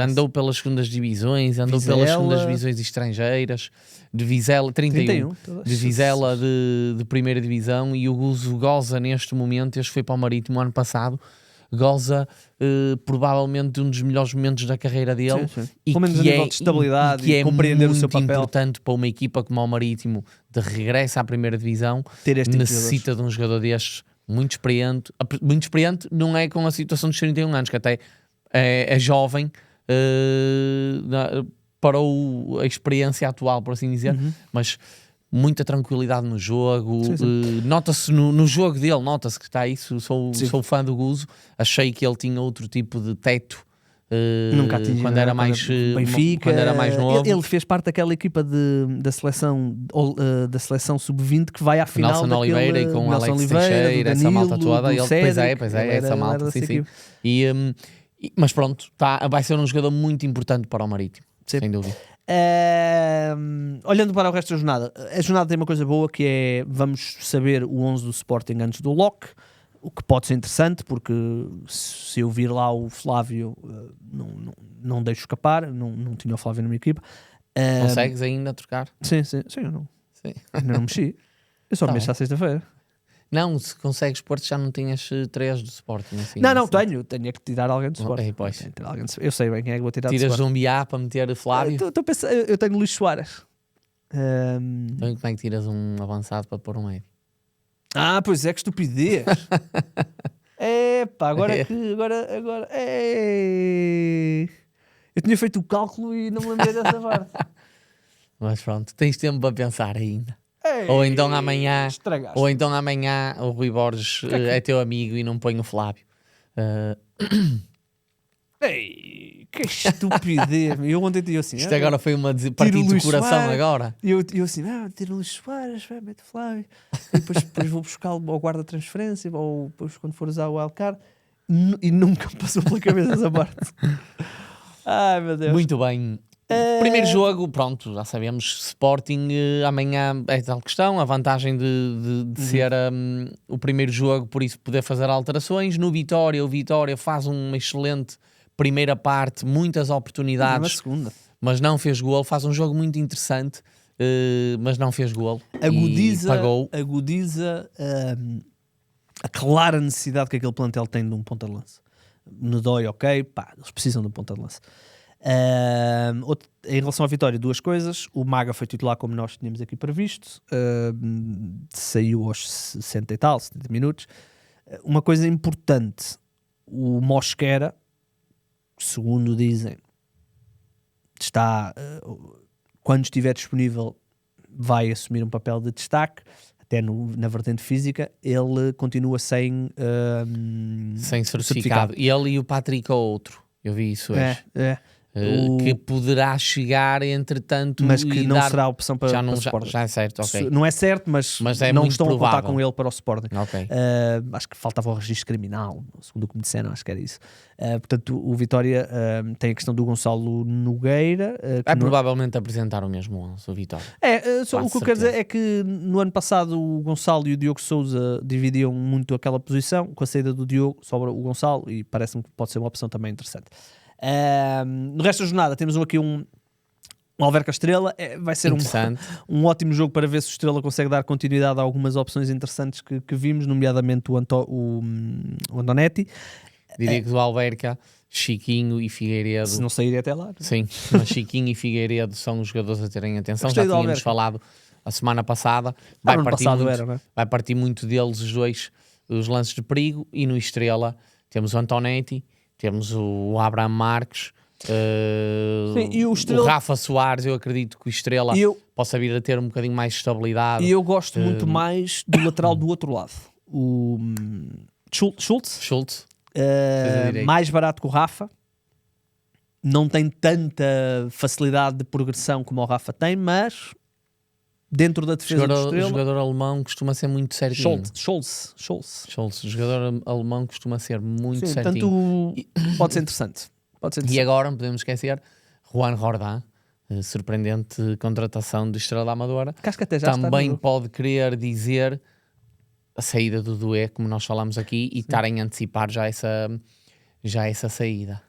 Andou pelas segundas divisões, pelas segundas divisões estrangeiras, de Vizela, 31 de Vizela de primeira divisão, e o Guzo goza neste momento, este foi para o Marítimo ano passado, goza provavelmente um dos melhores momentos da carreira dele, sim. E pelo menos a nível de estabilidade e compreender o seu papel. É muito importante para uma equipa como o Marítimo, de regresso à primeira divisão, necessita de um jogador destes muito experiente. Muito experiente não é com a situação dos 31 anos, que até é jovem para a experiência atual, por assim dizer, mas muita tranquilidade no jogo. Nota-se no jogo dele, nota-se que está isso. Sou fã do Guzo. Achei que ele tinha outro tipo de teto nunca atingiu quando era mais Benfica, quando era mais novo. Ele fez parte daquela equipa da seleção sub-20 que vai à final Nelson Oliveira e com Alex Teixeira, essa malta toda. Pois é, essa malta, sim. Mas pronto, vai ser um jogador muito importante para o Marítimo, sem dúvida. Olhando para o resto da jornada, a jornada tem uma coisa boa, que é, vamos saber o 11 do Sporting antes do lock, o que pode ser interessante, porque se eu vir lá o Flávio, não deixo escapar, não tinha o Flávio na minha equipa. Consegues ainda trocar? Sim, eu não. Ainda não mexi. Eu só mexo à sexta-feira. Não, se consegues pôr, já não tinhas 3 do Sporting. Assim, não, tenho que tirar alguém do Sporting. Pois. Eu sei bem quem é que vou tirar do Sporting. Tiras um BA para meter Flávio? Eu tenho Luís Soares. Então como é que tiras um avançado para pôr um meio? Pois é, que estupidez. Agora. Eu tinha feito o cálculo e não me lembrei dessa parte. Mas pronto, tens tempo para pensar ainda. Ou então amanhã o Rui Borges é teu amigo e não põe o Flávio. Que estupidez. Eu ontem disse assim, isto agora foi uma partida de coração Soares, agora. E eu assim, tiro o Luís Soares, mete o Flávio, e depois vou buscá-lo ao guarda transferência, ou depois quando for usar o wildcard, e nunca passou pela cabeça essa parte. Ai, meu Deus. Muito bem. Primeiro jogo, pronto, já sabemos, Sporting, amanhã é tal questão, a vantagem de ser o primeiro jogo, por isso poder fazer alterações. No Vitória, o Vitória faz uma excelente primeira parte, muitas oportunidades, mas não fez golo. Faz um jogo muito interessante, mas não fez golo. Agudiza a clara necessidade que aquele plantel tem de um ponta de lança. No dói, ok, eles precisam de um ponta de lança. Em relação à Vitória, 2 coisas. O Maga foi titular como nós tínhamos aqui previsto, saiu aos 60 e tal, 70 minutos. Uma coisa importante, o Mosquera, segundo dizem, está, quando estiver disponível, vai assumir um papel de destaque, até na vertente física. Ele continua sem certificado. E ele e o Patrick é outro, eu vi isso hoje. Que poderá chegar, entretanto, mas que não será opção para o Sporting. Já é certo, ok. Não é certo, mas não estão a contar com ele para o Sporting. Okay. Acho que faltava o registro criminal, segundo o que me disseram, acho que era isso. Portanto, o Vitória tem a questão do Gonçalo Nogueira. Provavelmente apresentar o mesmo 11, o Vitória. O que eu quero dizer é que no ano passado o Gonçalo e o Diogo Sousa dividiam muito aquela posição. Com a saída do Diogo sobra o Gonçalo e parece-me que pode ser uma opção também interessante. No resto da jornada temos aqui O Alverca Estrela vai ser um ótimo jogo para ver se o Estrela consegue dar continuidade a algumas opções interessantes que vimos, nomeadamente o Antonetti. Diria que do Alverca, Chiquinho e Figueiredo. Se não sair até lá. Sim, mas Chiquinho e Figueiredo são os jogadores a terem atenção. Gostei Já do tínhamos Alverca. falado a semana passada. Ano passado era, não é? Vai partir muito deles os dois, os lances de perigo. E no Estrela temos o Antonetti, temos o Abraham Marques, Sim, e o o Rafa Soares. Eu acredito que o Estrela possa vir a ter um bocadinho mais de estabilidade. E eu gosto muito mais do lateral do outro lado. O Schultz. Mais barato que o Rafa. Não tem tanta facilidade de progressão como o Rafa tem, mas dentro da defesa do Estrela... O jogador alemão costuma ser muito certinho. Scholz. O jogador alemão costuma ser muito certinho. Portanto, pode ser interessante. E agora, não podemos esquecer, Juan Jordán, surpreendente contratação do Estrela da Amadora, também pode querer dizer a saída do Doué, como nós falamos aqui, e estarem a antecipar já essa saída.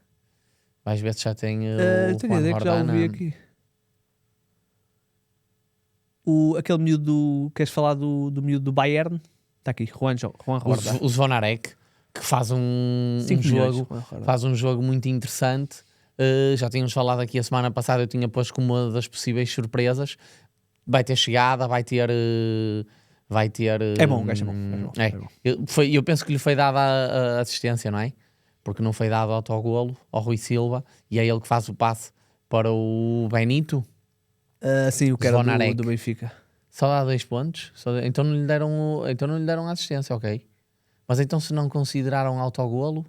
Vais ver se já tem o tenho a ideia que já ouvi aqui. Aquele miúdo, queres falar do miúdo do Bayern? Está aqui, Juan Jordán. O Zvonarek, que faz um jogo muito interessante. Já tínhamos falado aqui a semana passada, eu tinha posto como uma das possíveis surpresas. Vai ter chegada, vai ter... É bom, o gajo é bom. Eu penso que lhe foi dada a assistência, não é? Porque não foi dado autogolo ao Rui Silva, e é ele que faz o passe para o Benito. Sim, o que era do Benfica. Só dá 2 pontos? Então não lhe deram assistência, ok. Mas então, se não consideraram autogolo,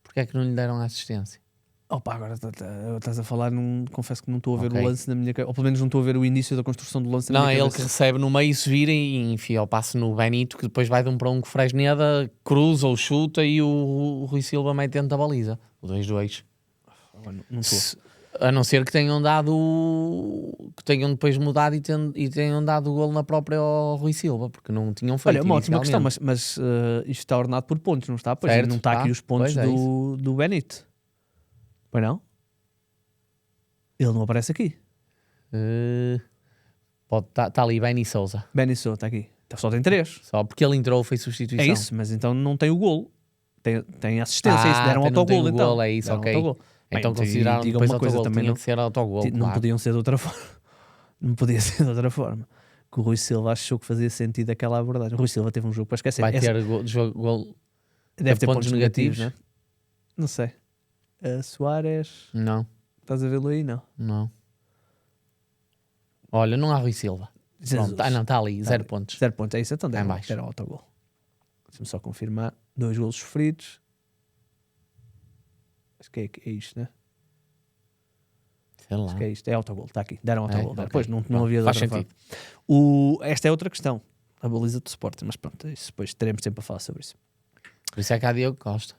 porque é que não lhe deram assistência? Opa, agora estás a falar, confesso que não estou a ver o lance na minha... Ou pelo menos não estou a ver o início da construção do lance na minha cabeça. Não, é ele que recebe no meio, se vira e enfia o passe no Benito, que depois vai de um para um com o Fresneda, cruza ou chuta e o Rui Silva mete dentro da baliza. O 2-2. Não estou. A não ser que tenham depois mudado e tenham dado o golo na própria ao Rui Silva, porque não tinham feito. Olha, uma ótima questão, mas isto está ordenado por pontos, não está? Pois, não está aqui os pontos do Benito. Pois não? Ele não aparece aqui. Está ali Benny Souza. Benny Souza, está aqui. Só tem 3. Só porque ele entrou, fez substituição. É isso, mas então não tem o golo. Tem assistência, isso deram autogolo então. Golo, é isso, ok. Então consideraram depois uma coisa também tinha que ser autogolo. Não podiam ser de outra forma. Não podia ser de outra forma. Que o Rui Silva achou que fazia sentido aquela abordagem. O Rui Silva teve um jogo para esquecer. Vai ter gol. Deve ter pontos negativos, né? Não sei. Soares. Não. Estás a vê-lo aí? Não. Olha, não há Rui Silva. Não, está ali, 0 pontos. 0 pontos, é isso, então deve ter autogol. Deixa-me só confirmar. 2 golos sofridos. Acho que é isto, né? Sei lá. Acho que é isto, é autogol, está aqui. Deram autogol. Okay. Depois não havia de outra forma. Esta é outra questão. A baliza do Sporting, mas pronto, isso depois teremos tempo a falar sobre isso. Por isso é que há Diogo Costa.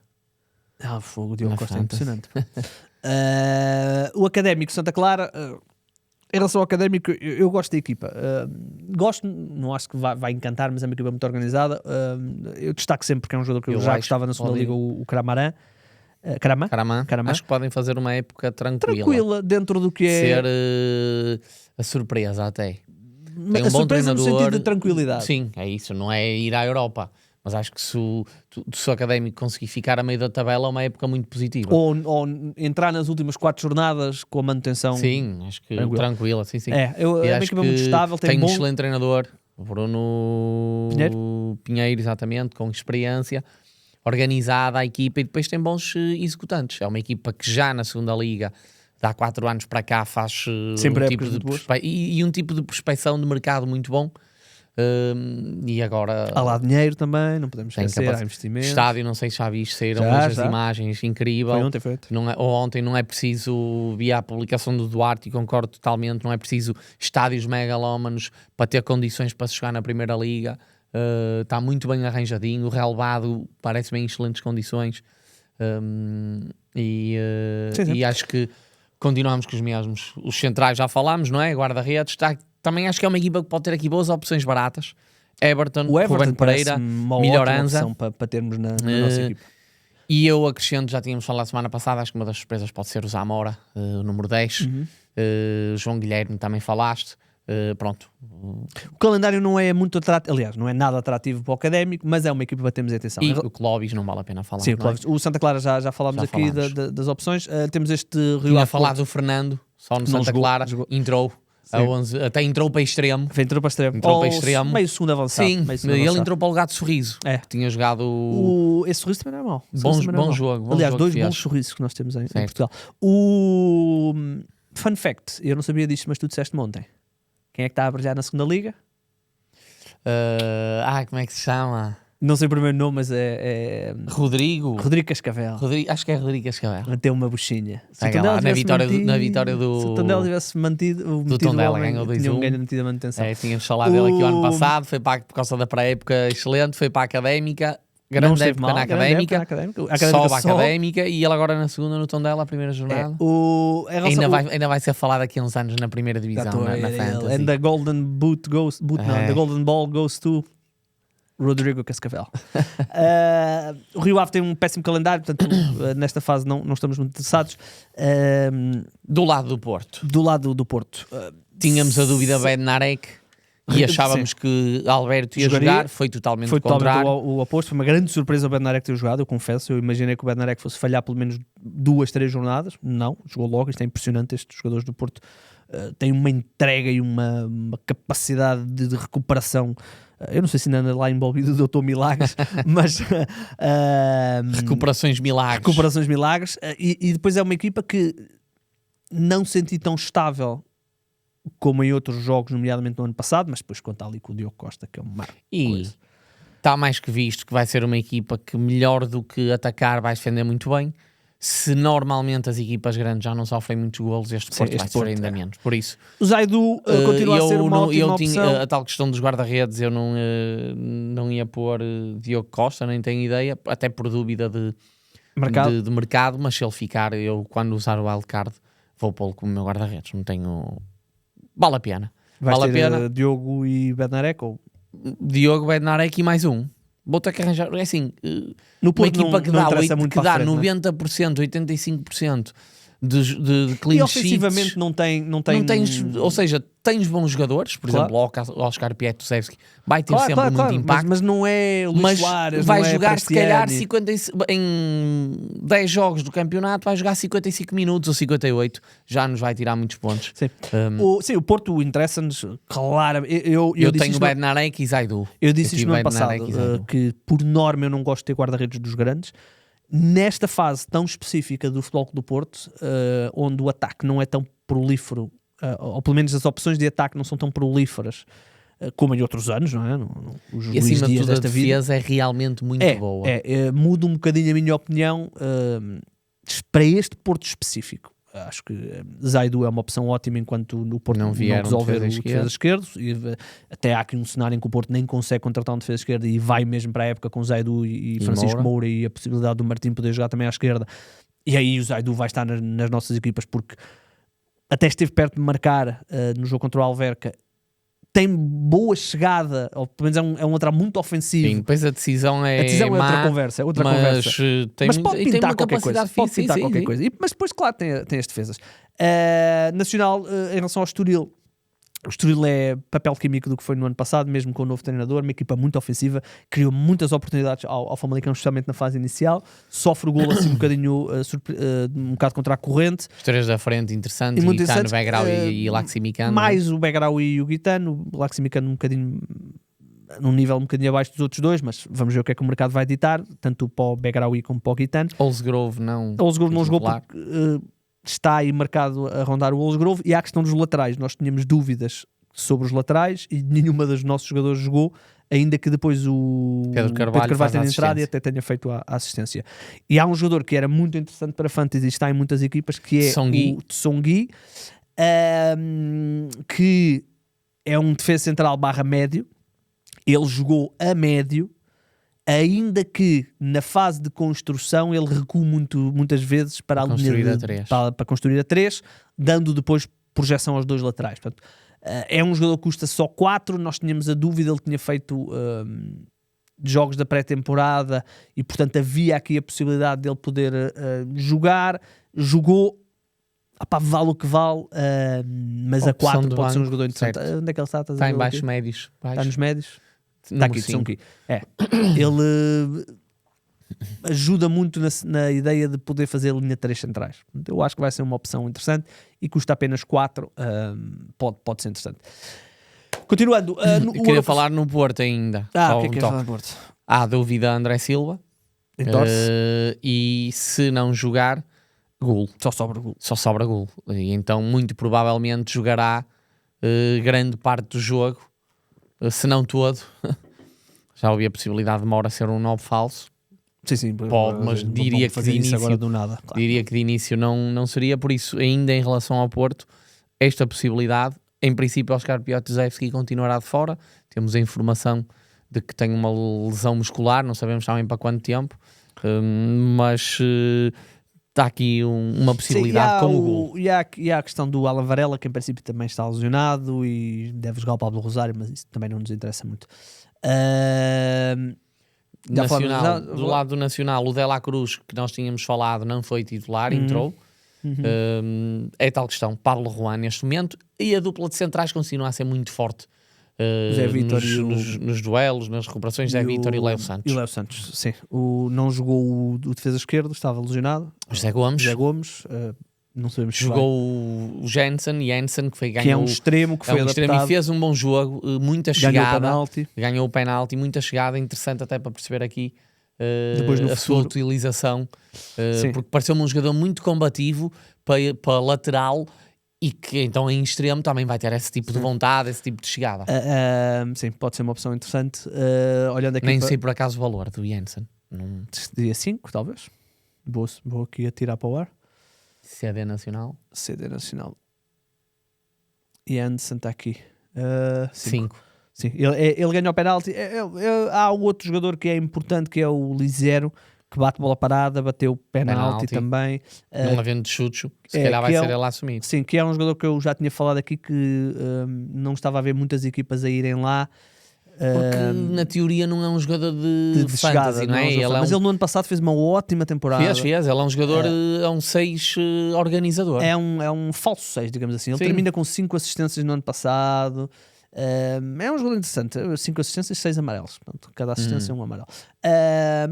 O Diogo Costa é impressionante. O Académico Santa Clara, em relação ao Académico, eu gosto da equipa. Gosto, não acho que vai encantar, mas é uma equipa muito organizada. Eu destaco sempre porque é um jogador que eu já gostava na segunda liga, o Caramarã. Caramã. Acho que podem fazer uma época tranquila dentro do que é ser a surpresa até. Tem a surpresa no sentido de tranquilidade. Sim, é isso, não é ir à Europa. Mas acho que se o Académico conseguir ficar a meio da tabela é uma época muito positiva. Ou entrar nas últimas 4 jornadas com a manutenção. Sim, acho que tranquila. Sim. É uma equipa muito estável. Tem um excelente treinador, o Bruno Pinheiro, exatamente, com experiência, organizada a equipa, e depois tem bons executantes. É uma equipa que já na segunda liga, de há 4 anos para cá, faz sempre um tipo de um tipo de prospecção de mercado muito bom. E agora há lá dinheiro também, não podemos esquecer, há investimento. Estádio, não sei se já viste, saíram hoje as imagens, incrível. Foi ontem. Ontem não é preciso, via a publicação do Duarte, e concordo totalmente, não é preciso estádios megalómanos para ter condições para se jogar na Primeira Liga. Está muito bem arranjadinho, o relevado parece bem em excelentes condições. E acho que continuamos com os mesmos. Os centrais já falámos, não é? Guarda-redes, também acho que é uma equipa que pode ter aqui boas opções baratas. Everton, Ruben Pereira, Melhoranza. Para termos na nossa equipa. E eu acrescento, já tínhamos falado semana passada, acho que uma das surpresas pode ser o Zamora, o número 10. João Guilherme também falaste. Pronto. O calendário não é muito atrativo, aliás, não é nada atrativo para o Académico, mas é uma equipa para termos atenção. E o Clóvis não vale a pena falar. Sim, o Santa Clara já falámos aqui das opções. Temos este Rio Tinha Ave falado do Fernando, só no Santa Clara, entrou. A 11, até entrou para extremo. Entrou para extremo. Meio segundo avançado. Sim, ele entrou para o lugar de Sorriso. Tinha jogado... Esse Sorriso também não é mau. Bom jogo. Aliás, dois bons sorrisos que nós temos em Portugal. O fun fact, eu não sabia disto, mas tu disseste-me ontem. Quem é que está a brilhar na segunda liga? Como é que se chama? Não sei o primeiro nome, mas é Rodrigo Cascavel. Acho que é Rodrigo Cascavel. Manteu uma buchinha. Se na vitória do... Se o Tondela tivesse mantido do Tondela, ganhou 2-1. Tinham mantido a manutenção. Tínhamos falado dele aqui o ano passado, foi para, por causa da pré-época excelente, foi para a Académica, grande época na Académica, sobe a Académica e ele agora na segunda no Tondela, a primeira jornada. Ainda vai ser falado daqui a uns anos na primeira divisão, na Fantasy. And the Golden Boot goes... the Golden Ball goes to... Rodrigo Cascavel. O Rio Ave tem um péssimo calendário, portanto, nesta fase não estamos muito interessados. Do lado do Porto. Do lado do Porto. Tínhamos a dúvida Bednarek e achávamos que Alberto ia jogar. Foi totalmente contrário. O oposto. Foi uma grande surpresa o Bednarek ter jogado, eu confesso. Eu imaginei que o Bednarek fosse falhar pelo menos 2-3 jornadas. Não, jogou logo. Isto é impressionante. Estes jogadores do Porto têm uma entrega e uma capacidade de recuperação. Eu não sei se ainda anda lá envolvido o Doutor Milagres, mas... Recuperações milagres. E depois é uma equipa que não senti tão estável como em outros jogos, nomeadamente no ano passado, mas depois conta ali com o Diogo Costa, que é uma coisa. Está mais que visto que vai ser uma equipa que, melhor do que atacar, vai defender muito bem. Se normalmente as equipas grandes já não sofrem muitos golos, este Porto vai sofrer ainda menos. Por isso, o Zaidu continua a ser uma ótima opção. A tal questão dos guarda-redes, eu não ia pôr Diogo Costa, nem tenho ideia, até por dúvida de mercado, mas se ele ficar, eu quando usar o wildcard vou pô-lo como meu guarda-redes. Não tenho... Vale a pena. Vale a pena. Diogo e Bednarek? Ou... Diogo, Bednarek e mais um. Vou ter que arranjar, é assim, no uma equipa que dá 90%, 85% de clean e ofensivamente sheets, não tens, ou seja, tens bons jogadores, por exemplo, o Oscar Pietosevski vai ter sempre muito impacto, mas não é Luís Soares, vai jogar se calhar em 10 jogos do campeonato, vai jogar 55 minutos ou 58, já nos vai tirar muitos pontos. Sim, o Porto interessa-nos, claro. Eu tenho Bednarek e Zaidu. Eu disse isto no ano passado, que por norma eu não gosto de ter guarda-redes dos grandes. Nesta fase tão específica do Futebol Clube do Porto, onde o ataque não é tão prolífero, ou pelo menos as opções de ataque não são tão prolíferas como em outros anos, não é? E acima de tudo a defesa é realmente muito boa. Muda um bocadinho a minha opinião para este Porto específico. Acho que Zaidu é uma opção ótima enquanto o Porto não resolver o defesa esquerdo. E até há aqui um cenário em que o Porto nem consegue contratar um defesa esquerdo e vai mesmo para a época com Zaidu e Francisco Moura e a possibilidade do Martim poder jogar também à esquerda. E aí o Zaidu vai estar nas nossas equipas, porque até esteve perto de marcar no jogo contra o Alverca. Tem boa chegada, ou pelo menos é um lateral muito ofensivo. Sim, depois a decisão é outra conversa. Mas pode pintar qualquer coisa. Mas depois, claro, tem as defesas. Nacional, em relação ao Estoril, o Estoril é papel químico do que foi no ano passado, mesmo com o novo treinador, uma equipa muito ofensiva, criou muitas oportunidades ao Famalicão, especialmente na fase inicial, sofre o golo assim um bocado contra a corrente. Os três da frente, interessante, e Guitano, Begrau e Laximicano. Mais o Begrau e o Guitano, o Laximicano um bocadinho num nível um bocadinho abaixo dos outros dois, mas vamos ver o que é que o mercado vai ditar, tanto para o Begraoui como para o Guitano. Olsgrove não jogou porque está aí marcado a rondar o Olsgrove. E há a questão dos laterais, nós tínhamos dúvidas sobre os laterais e nenhuma dos nossos jogadores jogou, ainda que depois o Pedro Carvalho tenha entrado e até tenha feito a assistência. E há um jogador que era muito interessante para Fantasy e está em muitas equipas, que é o Tsongi, que é um defesa central / médio. Ele jogou a médio, ainda que na fase de construção ele recua muitas vezes para a linha para construir a 3, dando depois projeção aos dois laterais. Portanto, é um jogador que custa só 4, nós tínhamos a dúvida, ele tinha feito de jogos da pré-temporada e, portanto, havia aqui a possibilidade dele poder jogar. Jogou, vale o que vale, mas a 4 pode ser um jogador interessante. Onde é que ele está? Está em baixos médios. Está nos médios? Está aqui, são aqui. Ele ajuda muito na ideia de poder fazer a linha 3 centrais. Eu acho que vai ser uma opção interessante e custa apenas 4, pode ser interessante. Continuando, queria falar no Porto ainda. O que é que falar no Porto? Há dúvida André Silva, e se não jogar, gol. Só sobra gol. E então muito provavelmente jogará grande parte do jogo, se não todo. Já havia a possibilidade de Moura ser um 9 falso. Sim, pode, mas diria que de início, agora do nada, claro. Diria que de início não seria, por isso ainda em relação ao Porto, esta possibilidade, em princípio Oscar Piotr-Zewski continuará de fora, temos a informação de que tem uma lesão muscular, não sabemos também para quanto tempo, mas está aqui uma possibilidade com o gol. E há a questão do Alan Varela, que em princípio também está lesionado e deve jogar o Pablo Rosário, mas isso também não nos interessa muito. Nacional, do lado do Nacional, o De La Cruz, que nós tínhamos falado, não foi titular, entrou. É tal questão, Pablo Ruan neste momento, e a dupla de centrais continua a ser muito forte. Zé Vítor nos duelos, nas recuperações, Zé Vítor e Léo Santos. E Léo Santos, sim. Não jogou o defesa esquerdo, estava lesionado. José Gomes. Não sabemos se jogou o Jensen, que foi ganhou, que é um extremo que foi adaptado e fez um bom jogo, muita chegada, ganhou o penalti, muita chegada, interessante até para perceber aqui depois a sua utilização, porque pareceu-me um jogador muito combativo para lateral e que então em extremo também vai ter esse tipo de vontade, esse tipo de chegada. Sim, pode ser uma opção interessante. Olhando aqui nem sei por acaso o valor do Jensen. Diria 5, talvez. Vou aqui a tirar para o ar. CD Nacional. Jensen está aqui. 5. Sim, ele ganha o penalti. Há um outro jogador que é importante, que é o Lisero, que bate bola parada, bateu penalti também. Não havendo de chute, se calhar vai ser ele a assumir. Sim, que é um jogador que eu já tinha falado aqui, que não estava a ver muitas equipas a irem lá. Porque na teoria não é um jogador de fantasy, chegada, não é? Mas ele no ano passado fez uma ótima temporada. Fez. Ele é um jogador, é um 6 organizador. É um falso 6, digamos assim. Ele termina com 5 assistências no ano passado. É um jogador interessante. 5 assistências, 6 amarelos. Portanto, cada assistência é um amarelo.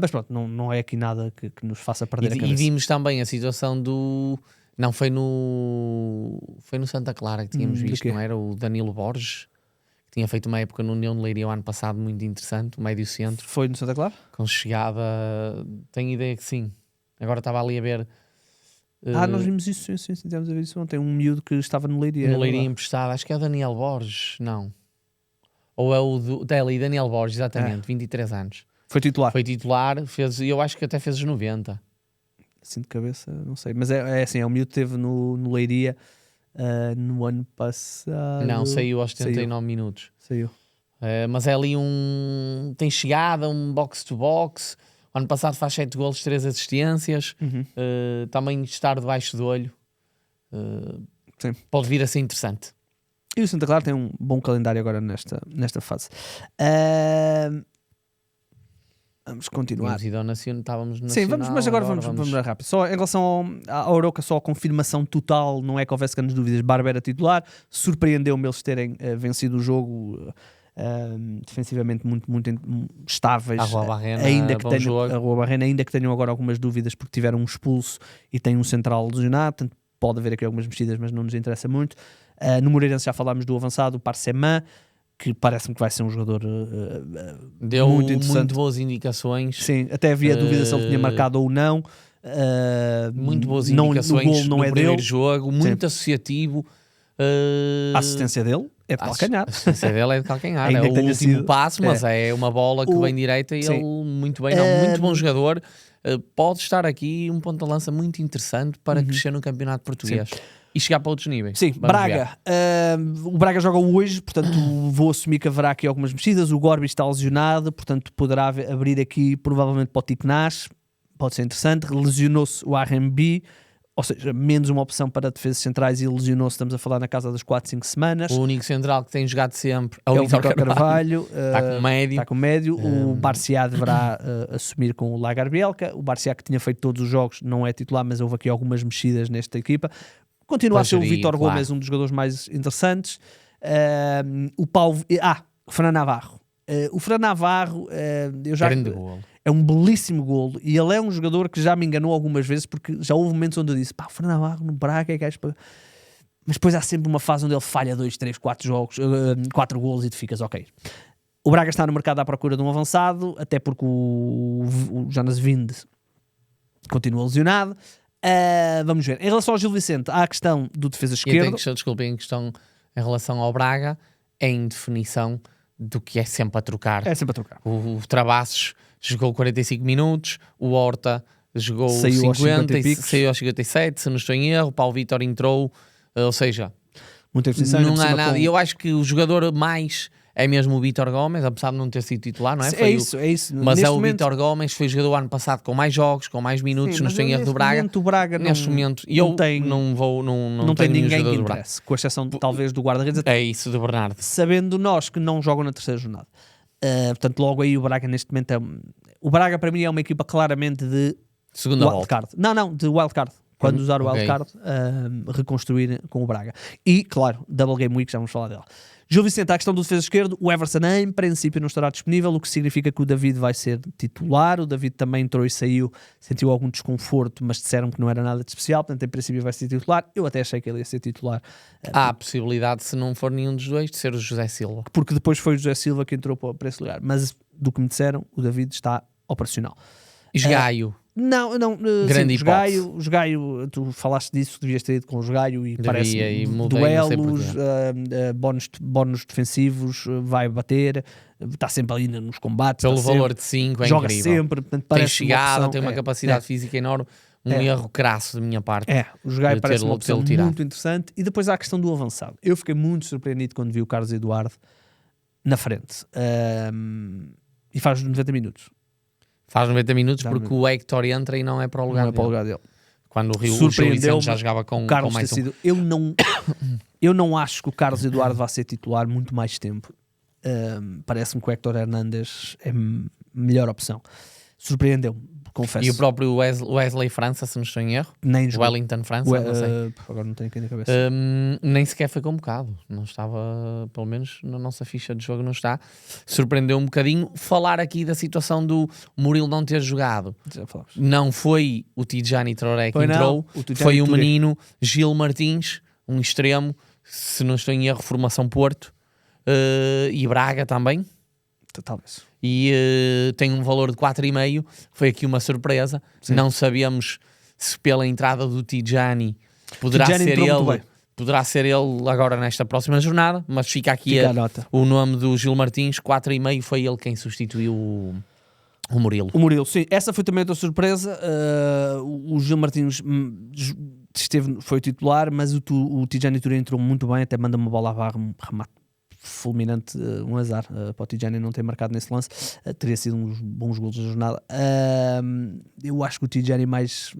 Mas pronto, não é aqui nada que nos faça perder a cabeça. E vimos também a situação do... Não, foi no Santa Clara que tínhamos visto, não era? O Danilo Borges. Tinha feito uma época no União de Leiria o ano passado muito interessante, o médio centro. Foi no Santa Clara? Com chegada... Tenho ideia que sim. Agora estava ali a ver... nós vimos isso, sim, tivemos a ver isso ontem. Um miúdo que estava no Leiria. No Leiria emprestado, acho que é o Daniel Borges, não. Ou é o Daniel Borges, exatamente, 23 anos. Foi titular, eu acho que até fez os 90. Assim de cabeça, não sei. Mas é assim, é um miúdo que teve no Leiria... no ano passado... Não, saiu aos 79 minutos. Saiu. Mas é ali tem chegada, um box-to-box. O ano passado faz 7 golos, 3 assistências. Também estar debaixo do olho. Pode vir a ser interessante. E o Santa Clara tem um bom calendário agora nesta fase. Vamos continuar. Estávamos no Sim, vamos, mas agora vamos rápido. Só em relação ao Arouca, só a confirmação total, não é que houvesse grandes dúvidas. Barba era titular, surpreendeu-me eles terem vencido o jogo defensivamente muito estáveis. A Rua Barrena, ainda que tenham agora algumas dúvidas porque tiveram um expulso e têm um central lesionado, portanto pode haver aqui algumas mexidas, mas não nos interessa muito. No Moreirense já falámos do avançado, o Parseman, que parece-me que vai ser um jogador deu muito interessante. Muito boas indicações. Sim, até havia dúvida se ele tinha marcado ou não. Muito boas indicações no gol não no é primeiro dele. Jogo, muito associativo. A assistência dele é de calcanhar. A assistência dele é de calcanhar. É o último passo, mas é uma bola que vem direita e ele muito bem. Muito bom jogador. Pode estar aqui um ponto de lança muito interessante para crescer no campeonato português. Sim. E chegar para outros níveis. Sim, Braga. O Braga joga hoje, portanto vou assumir que haverá aqui algumas mexidas. O Gorbi está lesionado, portanto poderá abrir aqui provavelmente para o Tiknash. Pode ser interessante. Lesionou-se o RMB. ou seja, menos uma opção para defesas centrais e lesionou-se, estamos a falar na casa das 4, 5 semanas. O único central que tem jogado sempre É o Vítor Carvalho. Está com médio. Está com médio. O Barciá deverá assumir com o Lagarbielka. O Barciá, que tinha feito todos os jogos, não é titular, mas houve aqui algumas mexidas nesta equipa. Continua a ser o Vítor Gomes, um dos jogadores mais interessantes. O Fran Navarro. O Fran Navarro, é um belíssimo golo, e ele é um jogador que já me enganou algumas vezes, porque já houve momentos onde eu disse, o Fran Navarro no Braga é gajo para... Mas depois há sempre uma fase onde ele falha 2, 3, 4 jogos, 4 golos, e tu ficas ok. O Braga está no mercado à procura de um avançado, até porque o Jonas Wind continua lesionado. Vamos ver. Em relação ao Gil Vicente, há a questão do defesa esquerdo. Em questão em relação ao Braga, é em definição do que é sempre a trocar. É sempre a trocar. O Travassos jogou 45 minutos, o Horta jogou saiu 50, aos 50 saiu aos 57, se não estou em erro, o Paulo Vítor entrou, ou seja, muita definição, não há nada. E eu acho que o jogador mais é mesmo o Vítor Gomes, apesar de não ter sido titular, não é? É isso. Mas neste é o momento... Vítor Gomes, foi jogador ano passado com mais jogos, com mais minutos, não estou em erro do Braga. O Braga neste momento, não tem, não tem tenho ninguém que interesse, com exceção talvez do guarda-redes. É isso, do Bernardo. Sabendo nós que não jogam na terceira jornada. Portanto, logo aí o Braga neste momento o Braga para mim é uma equipa claramente de segunda wildcard. Não, de wildcard. Quando usar o wildcard, reconstruir com o Braga. E, claro, Double Game Week, já vamos falar dela. Gil Vicente, a questão do defesa esquerdo, o Everson em princípio não estará disponível, o que significa que o David vai ser titular. O David também entrou e saiu, sentiu algum desconforto, mas disseram que não era nada de especial, portanto em princípio vai ser titular. Eu até achei que ele ia ser titular. Há a possibilidade, se não for nenhum dos dois, de ser o José Silva. Porque depois foi o José Silva que entrou para esse lugar, mas do que me disseram, o David está operacional. Esgaio. Não, grande sim, Gaio, tu falaste disso, devias ter ido com o Gaio e parece duelos, bónus defensivos, vai bater, está sempre ali nos combates. Pelo valor de 5 é joga incrível. Sempre, portanto, tem chegada, tem uma capacidade física enorme, erro crasso da minha parte. O Gaio parece uma opção muito interessante. E depois há a questão do avançado. Eu fiquei muito surpreendido quando vi o Carlos Eduardo na frente. E faz 90 minutos. Faz 90 minutos porque o Hector entra e não é para o lugar, dele. Quando o Gil Vicente já jogava com mais Tecido. Eu não acho que o Carlos Eduardo vá ser titular muito mais tempo. Parece-me que o Hector Hernández é melhor opção. Surpreendeu-me, confesso. E o próprio Wesley França, se não estou em erro, Wellington França, não sei. Agora não tenho aqui na cabeça. Nem sequer foi convocado, não estava, pelo menos na nossa ficha de jogo não está. Surpreendeu um bocadinho. Falar aqui da situação do Murilo não ter jogado. Não foi o Tidjani Traoré que entrou, foi o menino Gil Martins, um extremo, se não estou em erro, formação Porto, e Braga também. Talvez. E tem um valor de 4,5. Foi aqui uma surpresa. Sim. Não sabíamos se pela entrada do Tidjani poderá ser ele agora nesta próxima jornada, mas fica aqui o nome do Gil Martins, 4,5. Foi ele quem substituiu o Murilo. O Murilo, sim. Essa foi também outra surpresa. O Gil Martins foi titular, mas o Tidjani Touré entrou muito bem, até manda uma bola à barra, um remate fulminante, um azar para o Tidjani não ter marcado nesse lance. Teria sido uns bons golos da jornada. Eu acho que o Tidjani mais,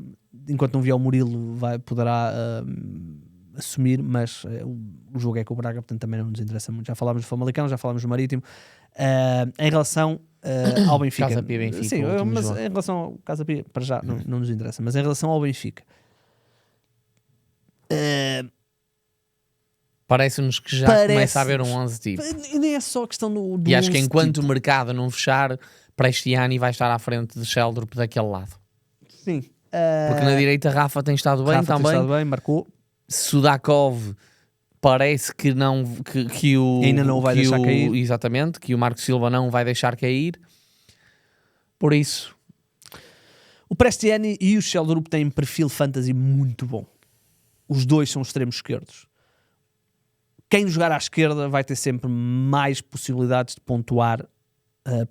enquanto não vier o Murilo, poderá assumir, mas o jogo é com o Braga, portanto também não nos interessa muito. Já falámos do Famalicão, já falámos do Marítimo. Em relação ao Benfica, Casa Pia Benfica, sim, mas em relação ao Casa Pia, para já não nos interessa, mas em relação ao Benfica, parece-nos que já começa a haver um 11 tipo. E nem é só a questão do e acho que enquanto o mercado não fechar, para este ano vai estar à frente de Sheldrup daquele lado. Sim. Porque na direita Rafa tem estado bem também. Tem estado bem, marcou. Sudakov parece que não que o ainda não vai deixar cair. Exatamente, que o Marco Silva não vai deixar cair. Por isso, o Prestiani e o Sheldrup têm perfil fantasy muito bom. Os dois são extremos esquerdos. Quem jogar à esquerda vai ter sempre mais possibilidades de pontuar,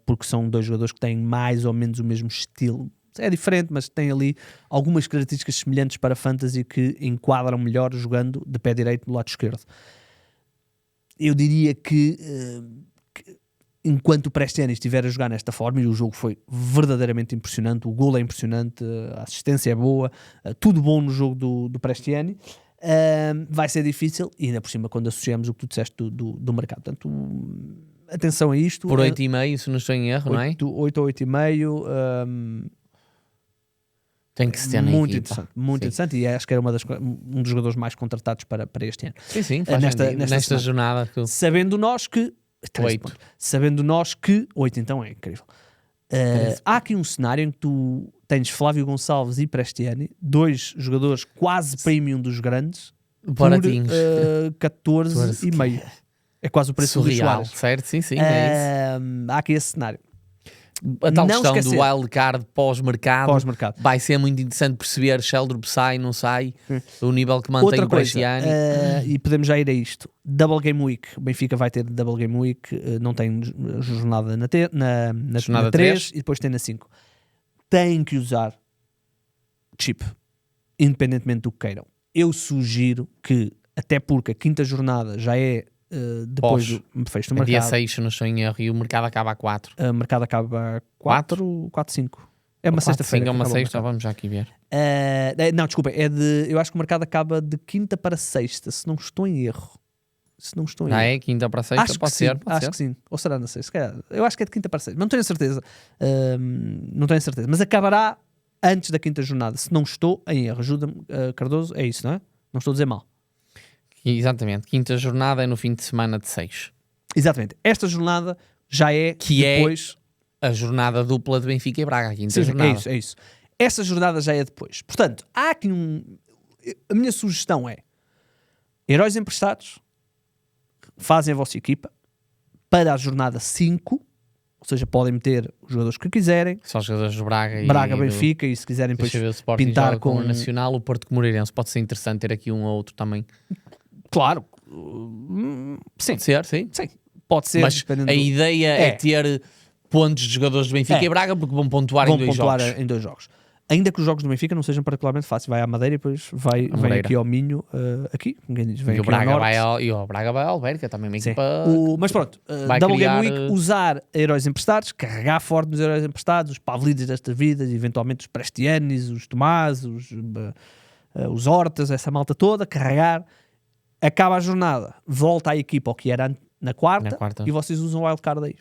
porque são dois jogadores que têm mais ou menos o mesmo estilo. É diferente, mas tem ali algumas características semelhantes para fantasy que enquadram melhor jogando de pé direito do lado esquerdo. Eu diria que enquanto o Prestiani estiver a jogar nesta forma, e o jogo foi verdadeiramente impressionante, o golo é impressionante, a assistência é boa, tudo bom no jogo do Prestiani, vai ser difícil, e ainda por cima quando associamos o que tu disseste do mercado. Portanto, atenção a isto. Por 8,5, se não estou em erro, não é? 8 ou 8,5. Tem que se ter na muito equipa. interessante, muito interessante, e acho que era um dos jogadores mais contratados para este ano. Sim, faz nesta jornada. Sabendo nós que 8. Sabendo nós que 8 então é incrível. Há aqui um cenário em que tu tens Flávio Gonçalves e Prestiani, 2 jogadores quase premium dos grandes, baratinhos, 14,5. É quase o preço do Suárez. Certo? Sim, é isso. Há aqui esse cenário. A tal questão do wildcard pós-mercado vai ser muito interessante perceber se Sheldrup sai, não sai, o nível que mantém o Prestiani. E podemos já ir a isto. Double Game Week. O Benfica vai ter Double Game Week, não tem jornada na 3 e depois tem na 5. Tem que usar chip, independentemente do que queiram. Eu sugiro que, até porque a 5ª jornada já é depois do fecho do mercado. Dia 6, se não estou em erro, e o mercado acaba a 4. O mercado acaba a 4, 5. É uma sexta-feira. É uma sexta, vamos já aqui ver. Não, desculpa, eu acho que o mercado acaba de 5ª para 6ª, se não estou em erro. É 5ª para 6ª? Pode ser. Acho que sim. Ou será na 6ª? Eu acho que é de 5ª para 6ª, mas não tenho certeza. Mas acabará antes da 5ª jornada, se não estou em erro. Ajuda-me, Cardoso, é isso, não é? Não estou a dizer mal. Exatamente, 5ª jornada é no fim de semana de 6. Exatamente, esta jornada já é depois... a jornada dupla de Benfica e Braga, a 5ª jornada. É isso. Essa jornada já é depois. Portanto, há aqui a minha sugestão é: heróis emprestados fazem a vossa equipa para a jornada 5, ou seja, podem meter os jogadores que quiserem. Só os jogadores do Braga Benfica, e se quiserem depois pintar com o Nacional, o Porto com o Moreirense. Pode ser interessante ter aqui um ou outro também. Claro. Sim. Pode ser, sim. Pode ser. Mas a ideia é ter pontos de jogadores de Benfica e Braga, porque vão pontuar em 2 jogos. Ainda que os jogos do Benfica não sejam particularmente fáceis. Vai à Madeira e depois vem aqui ao Minho, aqui, ninguém diz, vem e, aqui o Braga ao Norte. e o Braga vai ao Alberca, também uma equipa... Mas pronto, Double Game Week, usar heróis emprestados, carregar forte nos heróis emprestados, os Pavlidis destas vidas, eventualmente os Prestianis, os Tomás, os Hortas, essa malta toda, carregar. Acaba a jornada, volta à equipa ao que era na quarta. E vocês usam o wildcard aí.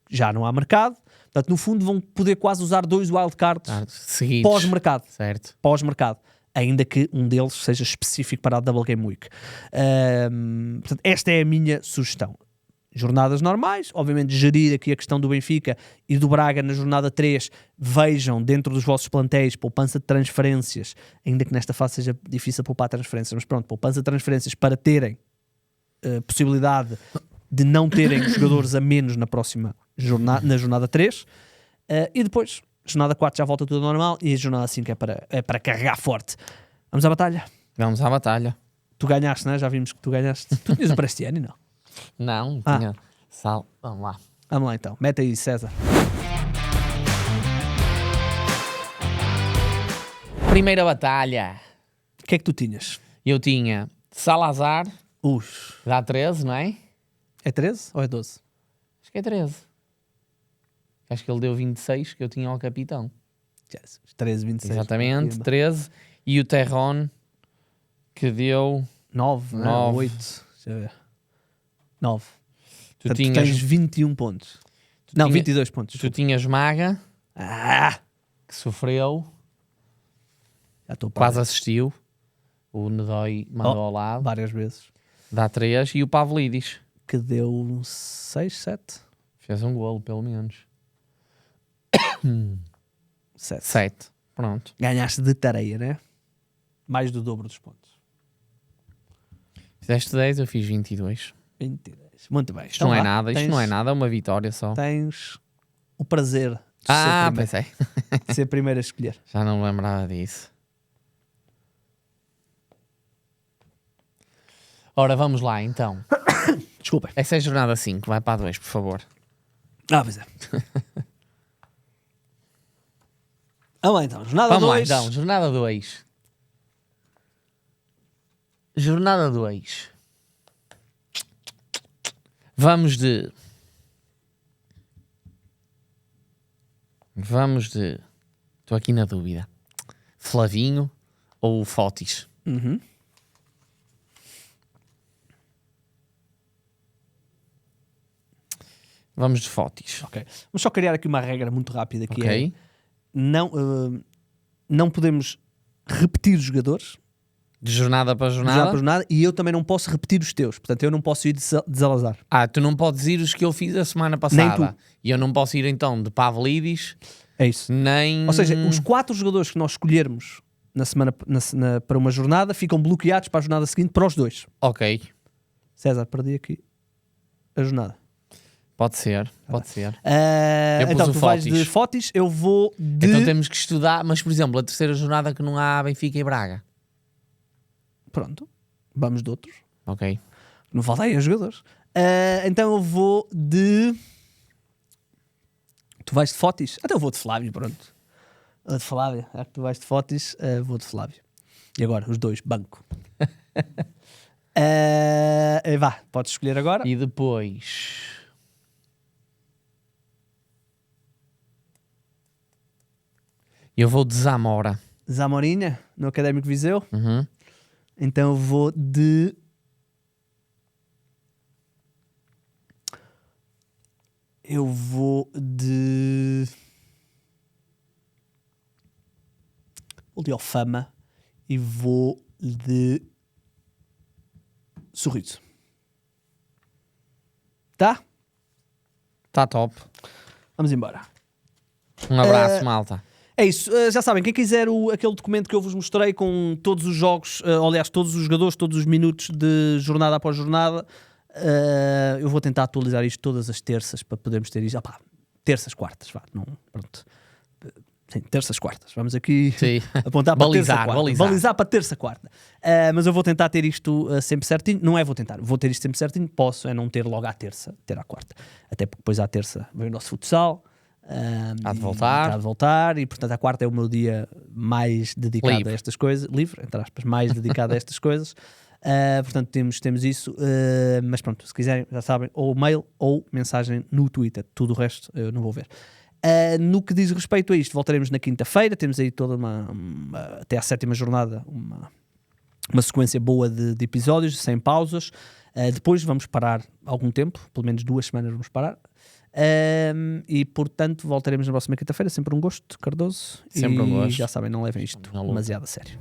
Já não há mercado, portanto, no fundo vão poder quase usar 2 wildcards pós-mercado. Certo. Pós-mercado. Ainda que um deles seja específico para a Double Game Week. Portanto, esta é a minha sugestão. Jornadas normais, obviamente gerir aqui a questão do Benfica e do Braga na jornada 3, vejam dentro dos vossos plantéis poupança de transferências, ainda que nesta fase seja difícil poupar transferências, mas pronto, poupança de transferências para terem possibilidade de não terem jogadores a menos na próxima jornada, na jornada 3, e depois, jornada 4 já volta tudo ao normal, e a jornada 5 é para carregar forte. Vamos à batalha? Vamos à batalha. Tu ganhaste, não é? Já vimos que tu ganhaste. Tu tinhas o Prestiani, não? Não, tinha. Vamos lá. Vamos lá então. Mete aí, César. Primeira batalha. O que é que tu tinhas? Eu tinha Salazar. Dá 13, não é? É 13 ou é 12? Acho que é 13. Acho que ele deu 26, que eu tinha ao capitão. 13, 26. Exatamente, 13. E o Terron, que deu... 9, 8. Deixa eu ver. 9. Tu tens 21 pontos. Não, 22 pontos. Tu tinhas Maga, que sofreu, quase assistiu. O Nedói mandou ao lado. Várias vezes. Dá 3. E o Pavlidis, que deu 6, 7. Fez um golo, pelo menos. 7. Pronto. Ganhaste de tareia, né? Mais do dobro dos pontos. Fizeste 10, eu fiz 22. 22. Muito bem. Isto não é nada, é uma vitória só. Tens o prazer de ser primeiro a escolher. Já não me lembrava disso. Ora, vamos lá então. Desculpem. Essa é a jornada 5, vai para a 2, por favor. Pois é. Vamos lá então, jornada 2. Vamos lá então, jornada 2. Jornada 2. Vamos de Vamos de... Estou aqui na dúvida. Flavinho ou Fotis? Uhum. Vamos de Fotis. Ok. Vamos só criar aqui uma regra muito rápida que Ok. é não podemos repetir os jogadores De jornada para jornada? por jornada e eu também não posso repetir os teus. Portanto, eu não posso ir de Salazar. Tu não podes ir os que eu fiz a semana Nem passada. tu. E eu não posso ir então de Pavlidis, É isso. nem... Ou seja, os 4 jogadores que nós escolhermos na semana, para uma jornada ficam bloqueados para a jornada seguinte para os 2. Ok, César, perdi aqui a jornada. pode ser, pode ser. pus Então, o tu vais Fotis. de Fotis, eu vou de... Então temos que estudar, mas por exemplo, a terceira jornada que não há Benfica e Braga. Pronto, vamos de outros. Ok. Não falta aí os jogadores. Então eu vou de... Tu vais de Fotis? Até eu vou de Flávio, pronto. De Flávio. É que tu vais de Fotis, vou de Flávio. E agora, os dois, banco. Vá, podes escolher agora. E depois... Eu vou de Zamora. Zamorinha, no Académico Viseu. Uhum. Então eu vou de... Eu vou de... Vou de Alfama e vou de Sorriso. Tá? Tá top. Vamos embora. Um abraço, malta. É isso, já sabem, quem quiser aquele documento que eu vos mostrei com todos os jogos, aliás, todos os jogadores, todos os minutos de jornada após jornada, eu vou tentar atualizar isto todas as terças para podermos ter isto. Terças, quartas, vá, não, pronto. Sim, terças, quartas. Vamos aqui Sim. apontar para Balizar, terça, quarta. Balizar para terça, quarta. Mas eu vou tentar ter isto sempre certinho. Não é vou tentar, vou ter isto sempre certinho. Posso é não ter logo à terça, ter à quarta. Até porque depois à terça vem o nosso futsal. Há de voltar. Há de voltar e portanto a quarta é o meu dia mais dedicado Livre. a estas coisas, livre, entre aspas, mais dedicado a estas coisas. Portanto temos isso, mas pronto, se quiserem já sabem, ou mail ou mensagem no Twitter, tudo o resto eu não vou ver. No que diz respeito a isto, voltaremos na quinta-feira, temos aí toda até à 7ª jornada uma sequência boa de episódios, sem pausas. Depois vamos parar algum tempo, pelo menos 2 semanas vamos parar. E portanto voltaremos na próxima quinta-feira. Sempre um gosto, Cardoso. Sempre um gosto. Já sabem, não levem isto Uma luta. demasiado a sério.